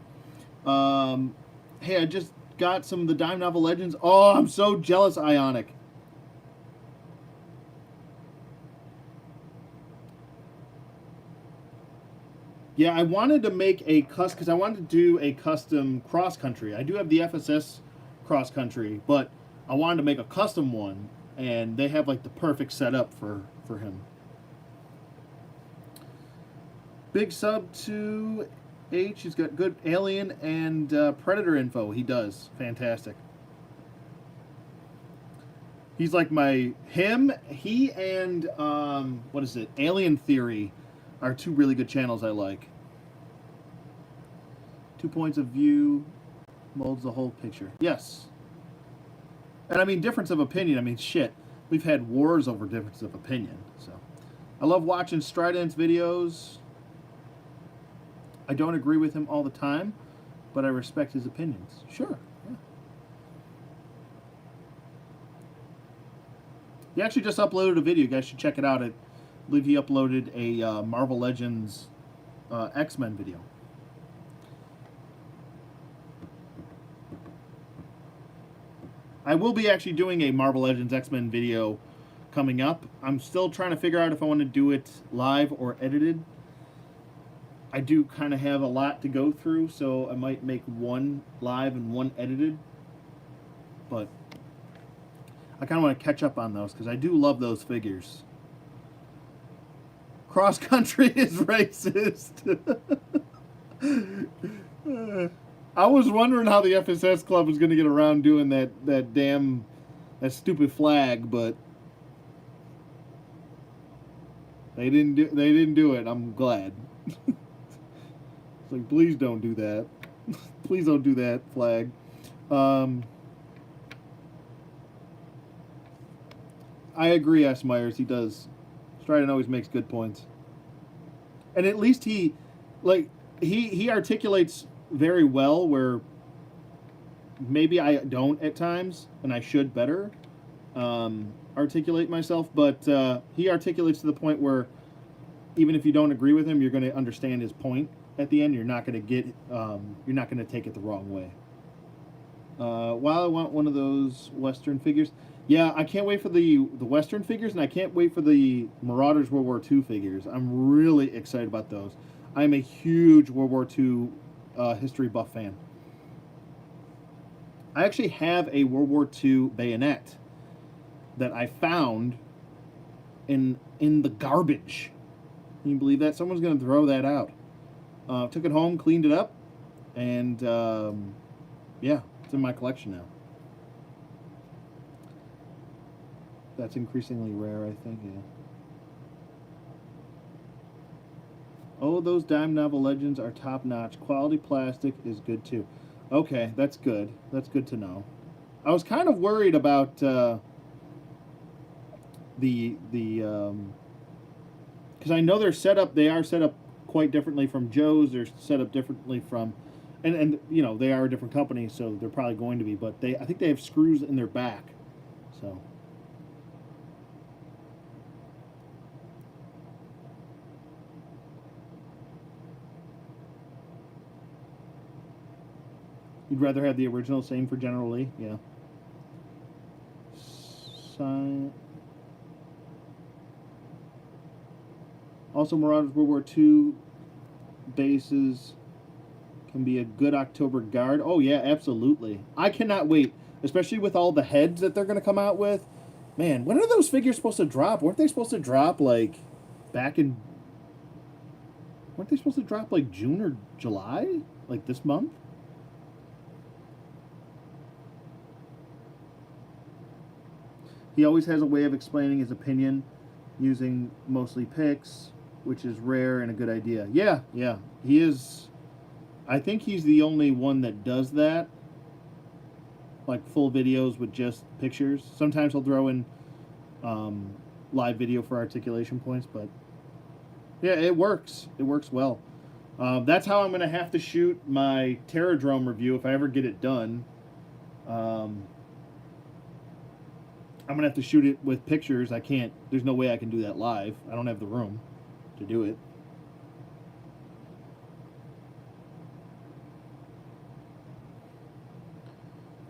Hey, I just got some of the Dime Novel Legends. Oh, I'm so jealous, Ionic. Yeah, I wanted to make because I wanted to do a custom cross country. I do have the FSS cross country, but I wanted to make a custom one, and they have like the perfect setup for him. Big sub to H. He's got good Alien and Predator info. He does. Fantastic. He's like he and, what is it? Alien Theory are two really good channels I like. 2 points of view molds the whole picture. Yes. And I mean, difference of opinion. I mean, shit. We've had wars over difference of opinion. So, I love watching Strident's videos. I don't agree with him all the time, but I respect his opinions. Sure. Yeah. He actually just uploaded a video. You guys should check it out. I believe he uploaded a Marvel Legends X-Men video. I will be actually doing a Marvel Legends X-Men video coming up. I'm still trying to figure out if I want to do it live or edited. I do kind of have a lot to go through, so I might make one live and one edited. But I kind of want to catch up on those because I do love those figures. Cross country is racist. I was wondering how the FSS Club was going to get around doing that stupid flag, but they didn't do it. I'm glad. It's like, please don't do that. Please don't do that flag. I agree, S. Myers. He does. Strident always makes good points, and at least he articulates very well where maybe I don't at times, and I should better articulate myself. But he articulates to the point where even if you don't agree with him, you're going to understand his point at the end. You're not going to take it the wrong way. While I want one of those Western figures, yeah, I can't wait for the Western figures, and I can't wait for the Marauders World War II figures. I'm really excited about those. I'm a huge World War II history buff fan. I actually have a World War II bayonet that I found in the garbage. Can you believe that? Someone's going to throw that out. Took it home, cleaned it up, and yeah, it's in my collection now. That's increasingly rare, I think, yeah. Oh, those dime novel legends are top-notch. Quality plastic is good, too. Okay, that's good. That's good to know. I was kind of worried about because I know they are set up quite differently from Joe's. They're set up differently from, and you know, they are a different company, so they're probably going to be, but I think they have screws in their back, so. You'd rather have the original, same for General Lee? Yeah. Also, Marauders World War II bases can be a good October guard. Oh, yeah, absolutely. I cannot wait, especially with all the heads that they're going to come out with. Man, when are those figures supposed to drop? Weren't they supposed to drop, like, Weren't they supposed to drop, like, June or July? Like, this month? He always has a way of explaining his opinion using mostly pics, which is rare and a good idea. Yeah, yeah. He is. I think he's the only one that does that. Like full videos with just pictures. Sometimes he'll throw in live video for articulation points, but yeah, it works. It works well. That's how I'm going to have to shoot my Terradrome review if I ever get it done. I'm going to have to shoot it with pictures. I can't, there's no way I can do that live. I don't have the room to do it.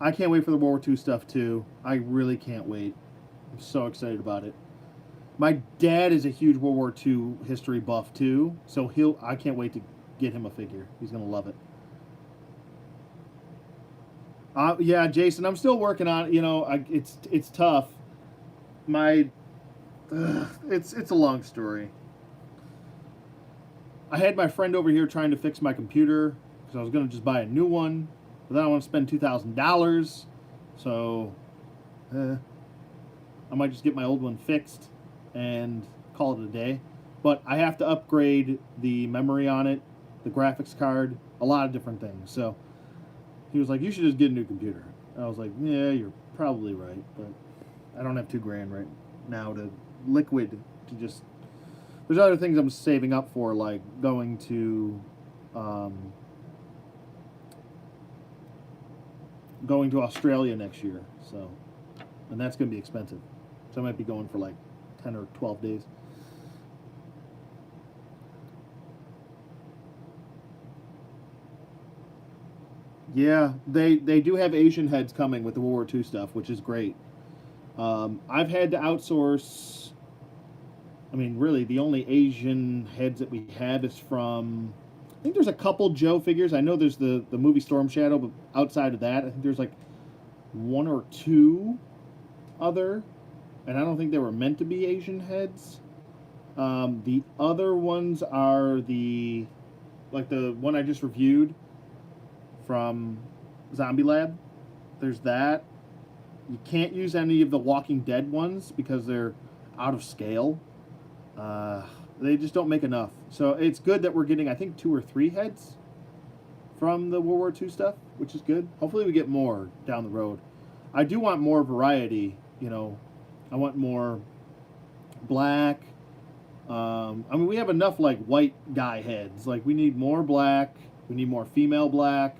I can't wait for the World War II stuff too. I really can't wait. I'm so excited about it. My dad is a huge World War II history buff too, so I can't wait to get him a figure. He's going to love it. Yeah, Jason, I'm still working on it. You know, it's tough. My it's a long story. I had my friend over here trying to fix my computer because I was going to just buy a new one, but then I want to spend $2,000, so I might just get my old one fixed and call it a day. But I have to upgrade the memory on it, the graphics card, a lot of different things. So he was like, "You should just get a new computer." I was like, "Yeah, you're probably right, but I don't have $2,000 right now to liquid to just." There's other things I'm saving up for, like um, going to Australia next year. So, and that's going to be expensive. So I might be going for like 10 or 12 days. Yeah, they do have Asian heads coming with the World War II stuff, which is great. I've had to outsource. I mean, really, the only Asian heads that we have is from. I think there's a couple Joe figures. I know there's the movie Storm Shadow, but outside of that, I think there's like one or two other, and I don't think they were meant to be Asian heads. The other ones are like the one I just reviewed from Zombie Lab. There's that. You can't use any of the Walking Dead ones because they're out of scale. They just don't make enough. So it's good that we're getting, I think, 2 or 3 heads from the World War II stuff, which is good. Hopefully we get more down the road. I do want more variety, you know. I want more black. I mean, we have enough, like, white guy heads. Like, we need more black. We need more female black.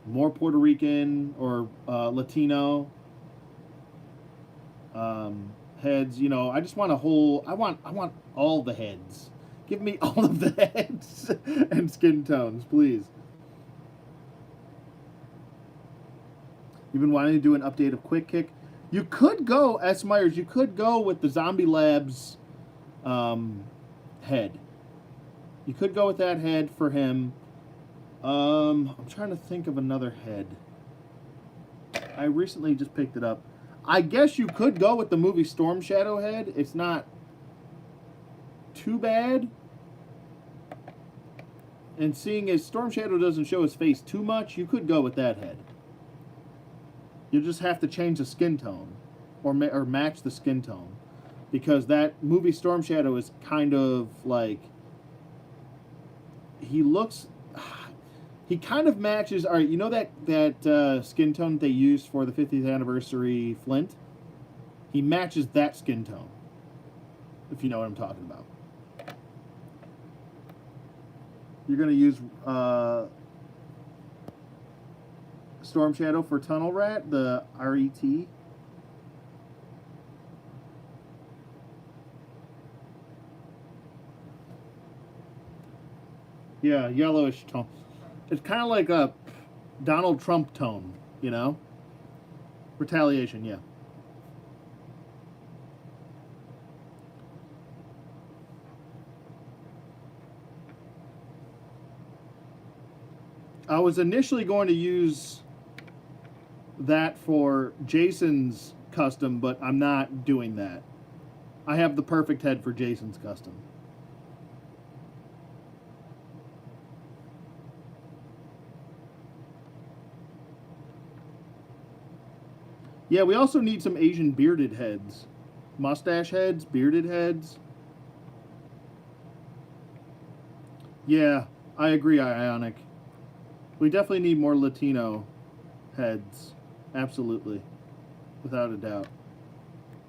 More Puerto Rican or Latino heads. You know, I just want a whole. I want all the heads. Give me all of the heads and skin tones, please. You've been wanting to do an update of Quick Kick. You could go, S. Myers. You could go with the Zombie Labs head. You could go with that head for him. I'm trying to think of another head. I recently just picked it up. I guess you could go with the movie Storm Shadow head. It's not too bad. And seeing as Storm Shadow doesn't show his face too much, you could go with that head. You just have to change the skin tone or match the skin tone. Because that movie Storm Shadow is kind of like... He kind of matches. All right, you know that skin tone they used for the 50th anniversary Flint. He matches that skin tone. If you know what I'm talking about. You're gonna use Storm Shadow for Tunnel Rat, the RET. Yeah, yellowish tone. It's kind of like a Donald Trump tone, you know? Retaliation, yeah. I was initially going to use that for Jason's custom, but I'm not doing that. I have the perfect head for Jason's custom. Yeah, we also need some Asian bearded heads. Mustache heads, bearded heads. Yeah, I agree, Ionic. We definitely need more Latino heads. Absolutely. Without a doubt.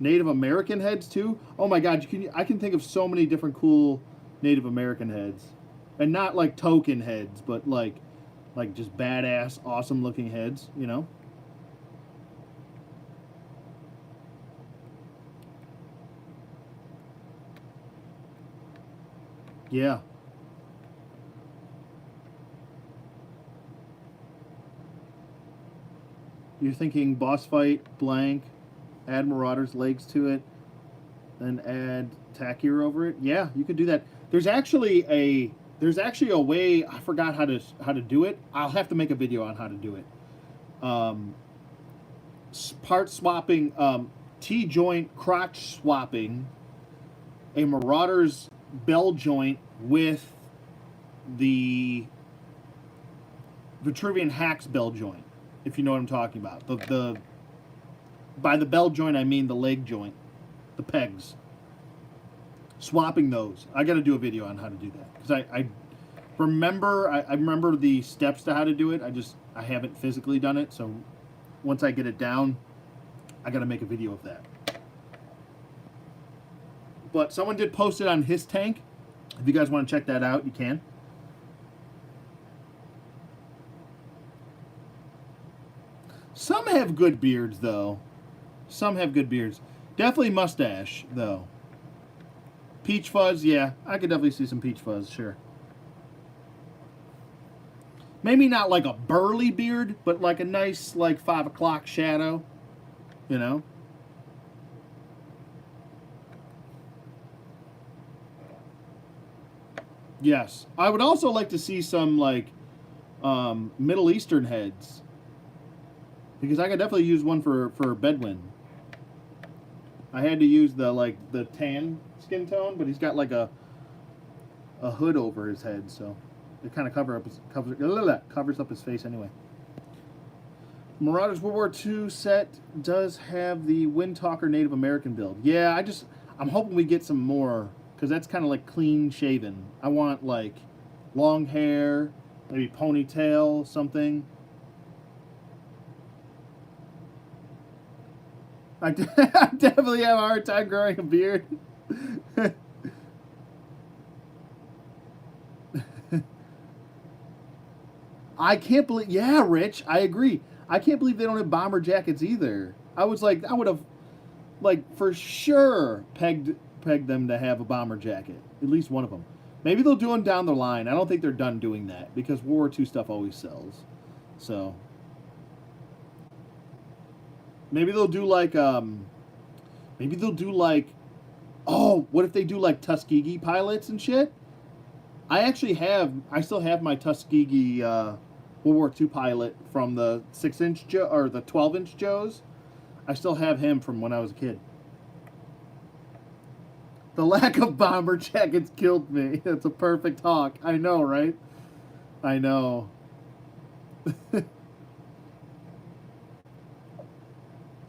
Native American heads, too? Oh my god, I can think of so many different cool Native American heads. And not like token heads, but like just badass, awesome looking heads, you know? Yeah. You're thinking boss fight, blank, add Marauder's legs to it, then add Takir over it. Yeah, you could do that. There's actually a way. I forgot how to do it. I'll have to make a video on how to do it. um, part swapping, T-joint crotch swapping a Marauder's bell joint with the Vitruvian Hack's bell joint, if you know what I'm talking about. The by the bell joint, I mean the leg joint, the pegs. Swapping those. I got to do a video on how to do that, because I remember the steps to how to do it. I haven't physically done it, so once I get it down, I got to make a video of that. But someone did post it on his tank. If you guys want to check that out, you can. Some have good beards, though. Some have good beards. Definitely mustache, though. Peach fuzz, yeah. I could definitely see some peach fuzz, sure. Maybe not like a burly beard, but like a nice, like, 5 o'clock shadow. You know? Yes. I would also like to see some, like, Middle Eastern heads. Because I could definitely use one for Bedouin. I had to use the tan skin tone, but he's got like a hood over his head, so it kind of covers up his face anyway. Marauder's World War II set does have the Windtalker Native American build. Yeah, I'm hoping we get some more, because that's kind of like clean shaven. I want like long hair, maybe ponytail, something. I definitely have a hard time growing a beard. I can't believe... Yeah, Rich, I agree. I can't believe they don't have bomber jackets either. I was like, I would have, like, for sure pegged them to have a bomber jacket. At least one of them. Maybe they'll do them down the line. I don't think they're done doing that, because World War II stuff always sells. So... Maybe they'll do like, oh, what if they do like Tuskegee pilots and shit? I still have my Tuskegee World War II pilot from the 6-inch Joe, or the 12-inch Joes. I still have him from when I was a kid. The lack of bomber jackets killed me. It's a perfect hawk. I know, right? I know.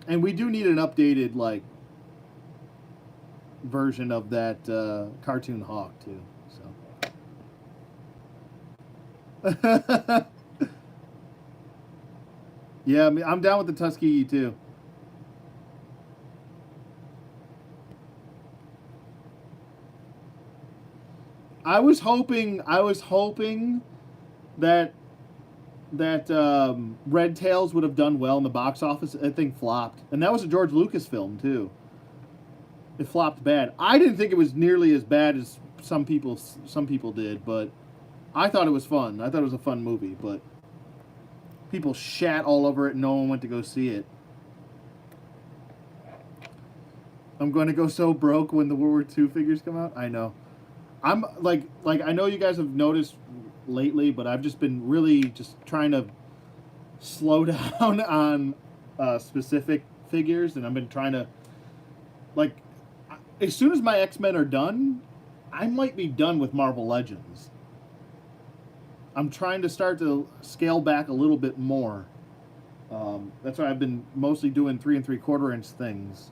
And we do need an updated, like, version of that cartoon hawk, too. So. Yeah, I mean, I'm down with the Tuskegee, too. I was hoping that Red Tails would have done well in the box office. That thing flopped. And that was a George Lucas film, too. It flopped bad. I didn't think it was nearly as bad as some people did, but I thought it was fun. I thought it was a fun movie, but people shat all over it and no one went to go see it. I'm going to go so broke when the World War II figures come out. I know. I'm like I know you guys have noticed lately, but I've just been really just trying to slow down on specific figures, and I've been trying to, like, as soon as my X-Men are done, I might be done with Marvel Legends. I'm trying to start to scale back a little bit more. That's why I've been mostly doing 3 3/4 inch things.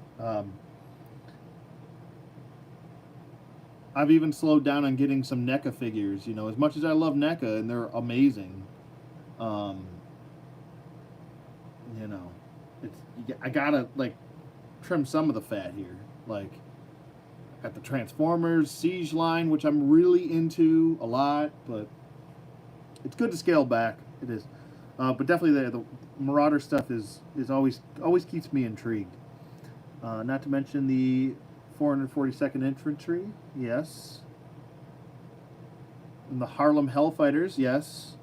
I've even slowed down on getting some NECA figures. You know, as much as I love NECA, and they're amazing, you know, I gotta, like, trim some of the fat here. Like, got the Transformers Siege line, which I'm really into a lot, but it's good to scale back. It is, but definitely the Marauder stuff is always keeps me intrigued. Not to mention the 442nd Infantry, yes. And the Harlem Hellfighters, yes.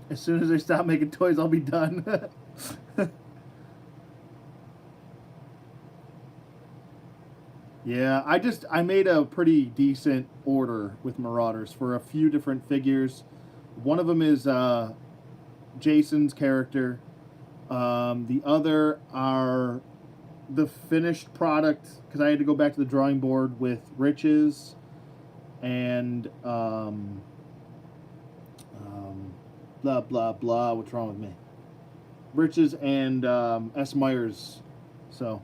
As soon as they stop making toys, I'll be done. Yeah, I made a pretty decent order with Marauders for a few different figures. One of them is Jason's character. The other are the finished product because I had to go back to the drawing board with Riches and blah blah blah. What's wrong with me? Riches and S. Myers. So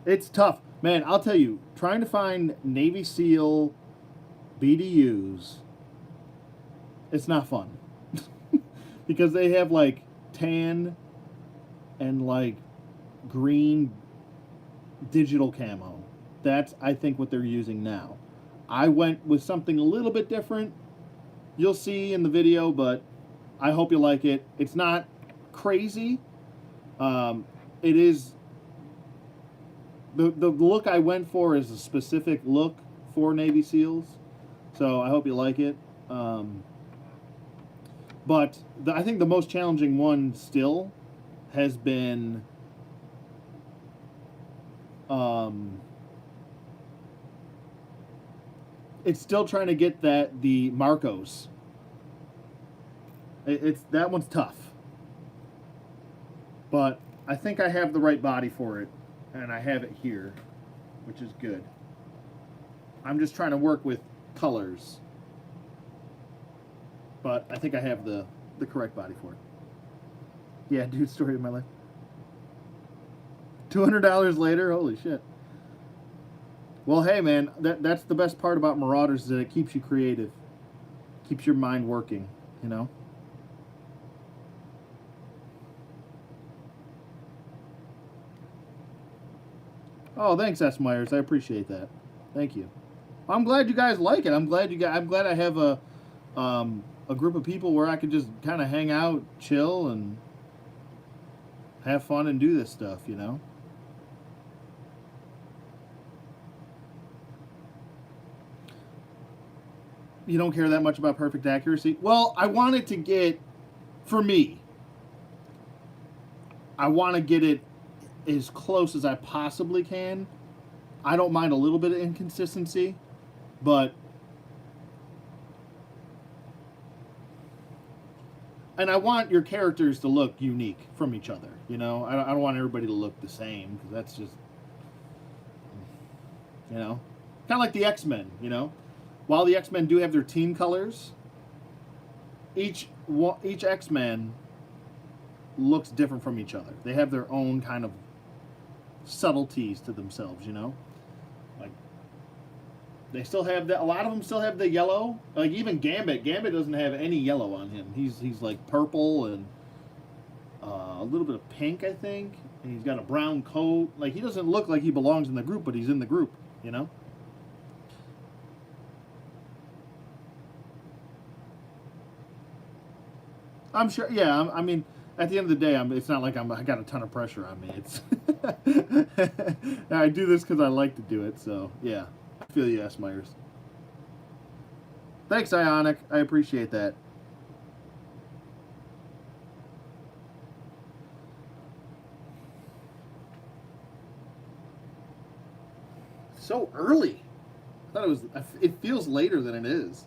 it's tough, man. I'll tell you, trying to find Navy SEAL BDUs, it's not fun because they have like tan and like green digital camo. That's, I think, what they're using now. I went with something a little bit different. You'll see in the video, but I hope you like it. It's not crazy. It is the look I went for is a specific look for Navy SEALs, so I hope you like it. But I think the most challenging one still has been it's still trying to get the Marcos. It's that one's tough, but I think I have the right body for it, and I have it here, which is good. I'm just trying to work with colors, but I think I have the correct body for it. Yeah, dude, story of my life. $200 later, holy shit. Well, hey, man, that's the best part about Marauders is that it keeps you creative, keeps your mind working, you know. Oh, thanks, S. Myers. I appreciate that. Thank you. I'm glad you guys like it. I'm glad I have a group of people where I can just kind of hang out, chill, and have fun and do this stuff, you know. You don't care that much about perfect accuracy? Well, I want it to get, for me, I want to get it as close as I possibly can. I don't mind a little bit of inconsistency, but and I want your characters to look unique from each other, you know. I don't want everybody to look the same because that's just, you know, kind of like the X-Men, you know. While the X-Men do have their team colors, each X-Men looks different from each other. They have their own kind of subtleties to themselves, you know. Like they still have that. A lot of them still have the yellow. Like even Gambit. Gambit doesn't have any yellow on him. He's like purple and a little bit of pink, I think. And he's got a brown coat. Like he doesn't look like he belongs in the group, but he's in the group, you know. I'm sure. Yeah. I mean, at the end of the day, it's not like I got a ton of pressure on me. It's I do this because I like to do it. So yeah, I feel you, S. Myers. Thanks, Ionic. I appreciate that. So early. I thought it was. It feels later than it is.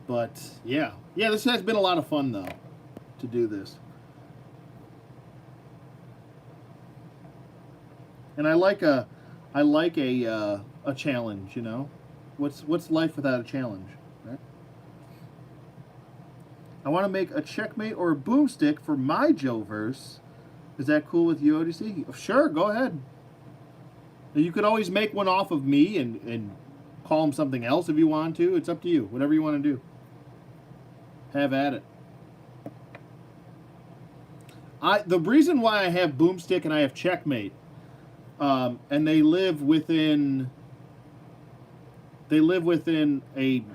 But yeah, this has been a lot of fun though, to do this. And I like a challenge, you know. What's life without a challenge, right? I want to make a checkmate or a boomstick for my Joe-verse. Is that cool with you, ODC? Sure, go ahead. You could always make one off of me and call him something else if you want to. It's up to you. Whatever you want to do. Have at it. The reason why I have Boomstick and I have Checkmate, and they live within a.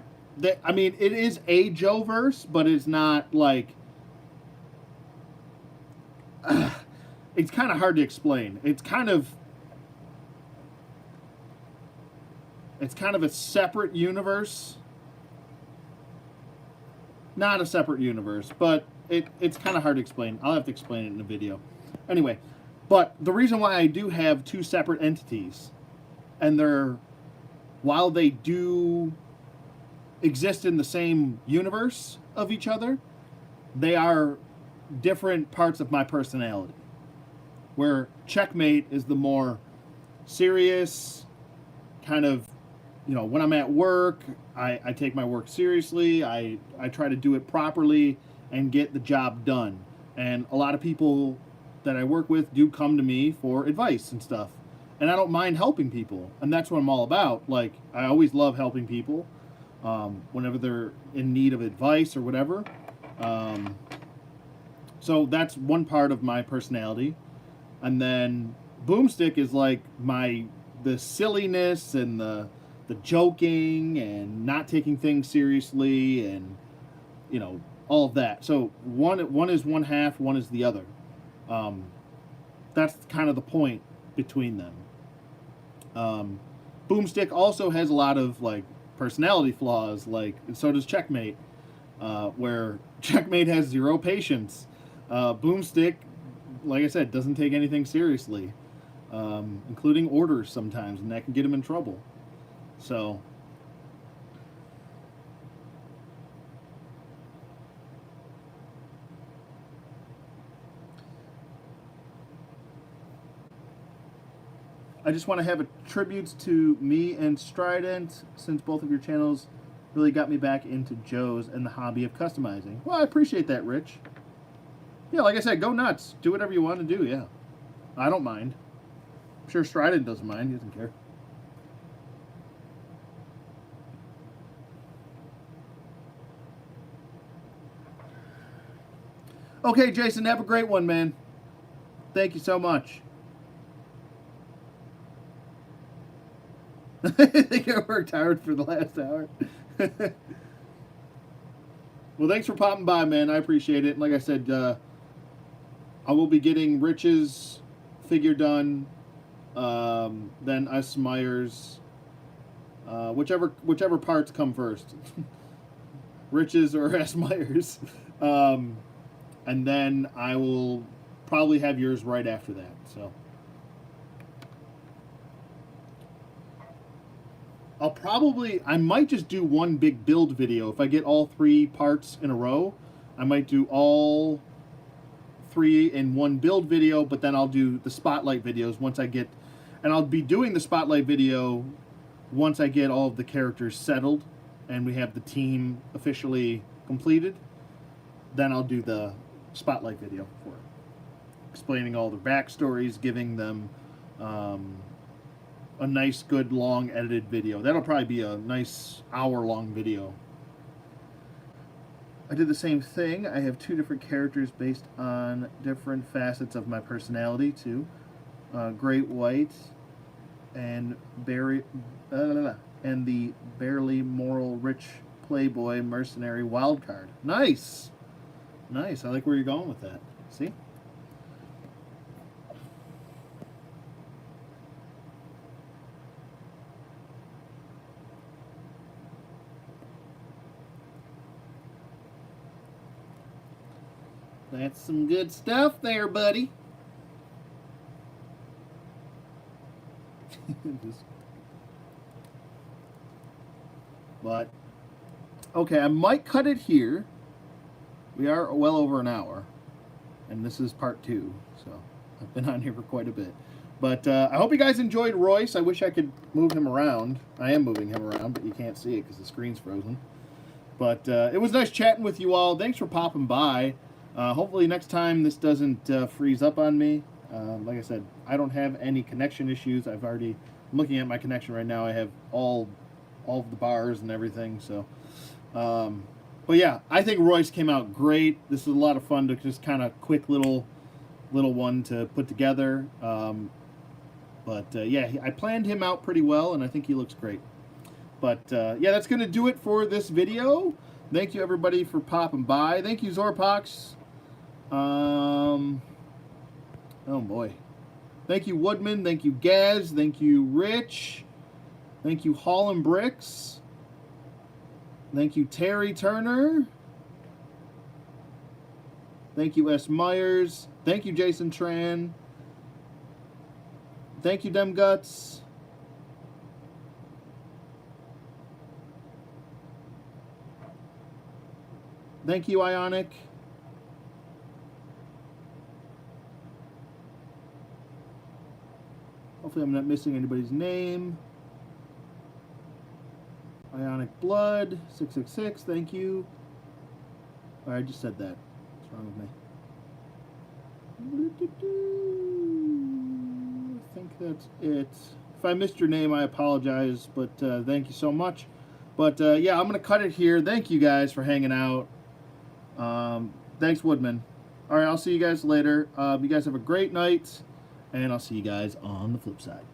I mean, it is a Joe-verse, but it's not like. It's kind of hard to explain. It's kind of a separate universe. not a separate universe, but it's kind of hard to explain. I'll have to explain it in a video. Anyway, but the reason why I do have two separate entities, and while they do exist in the same universe of each other, they are different parts of my personality. Where Checkmate is the more serious, kind of, when I'm at work, I take my work seriously. I try to do it properly and get the job done. And a lot of people that I work with do come to me for advice and stuff. And I don't mind helping people. And that's what I'm all about. Like, I always love helping people whenever they're in need of advice or whatever. So that's one part of my personality. And then Boomstick is like the silliness and the joking and not taking things seriously and, all of that. So one is one half, one is the other. That's kind of the point between them. Boomstick also has a lot of like personality flaws, and so does Checkmate, where Checkmate has zero patience. Boomstick, like I said, doesn't take anything seriously, including orders sometimes, and that can get him in trouble. So, I just want to have a tribute to me and Strident, since both of your channels really got me back into Joe's and the hobby of customizing. Well, I appreciate that, Rich. Yeah, like I said, go nuts. Do whatever you want to do, yeah. I don't mind. I'm sure Strident doesn't mind. He doesn't care. Okay, Jason, have a great one, man. Thank you so much. I think I worked hard for the last hour. Well, thanks for popping by, man. I appreciate it. And like I said, I will be getting Rich's figure done, then S. Myers, whichever parts come first, Rich's or S. Myers, and then I will probably have yours right after that. So I might just do one big build video. If I get all 3 parts in a row, I might do all 3 in one build video, but then I'll do the spotlight videos and I'll be doing the spotlight video once I get all of the characters settled and we have the team officially completed. Then I'll do the spotlight video for it, explaining all their backstories, giving them a nice, good, long edited video. That'll probably be a nice hour-long video. I did the same thing. I have 2 different characters based on different facets of my personality too. Great White and and the barely moral rich playboy mercenary wildcard. Nice! Nice. I like where you're going with that. See? That's some good stuff there, buddy. But, okay, I might cut it here. We are well over an hour. And this is part 2. So, I've been on here for quite a bit. But, I hope you guys enjoyed Royce. I wish I could move him around. I am moving him around, but you can't see it because the screen's frozen. But, it was nice chatting with you all. Thanks for popping by. Hopefully next time this doesn't freeze up on me. Like I said, I don't have any connection issues. I'm looking at my connection right now. I have all of the bars and everything. So, but yeah, I think Royce came out great. This was a lot of fun to just kind of quick little one to put together. But yeah, I planned him out pretty well, and I think he looks great. But yeah, that's going to do it for this video. Thank you everybody for popping by. Thank you Zorpox. Oh boy. Thank you Woodman. Thank you Gaz. Thank you Rich. Thank you Holland Bricks. Thank you Terry Turner. Thank you, S. Myers. Thank you, Jason Tran. Thank you, Dem Guts. Thank you, Ionic. Hopefully I'm not missing anybody's name. Ionic Blood, 666, thank you. Oh, I just said that. What's wrong with me? I think that's it. If I missed your name, I apologize, but thank you so much. But yeah, I'm going to cut it here. Thank you guys for hanging out. Thanks, Woodman. All right, I'll see you guys later. You guys have a great night, and I'll see you guys on the flip side.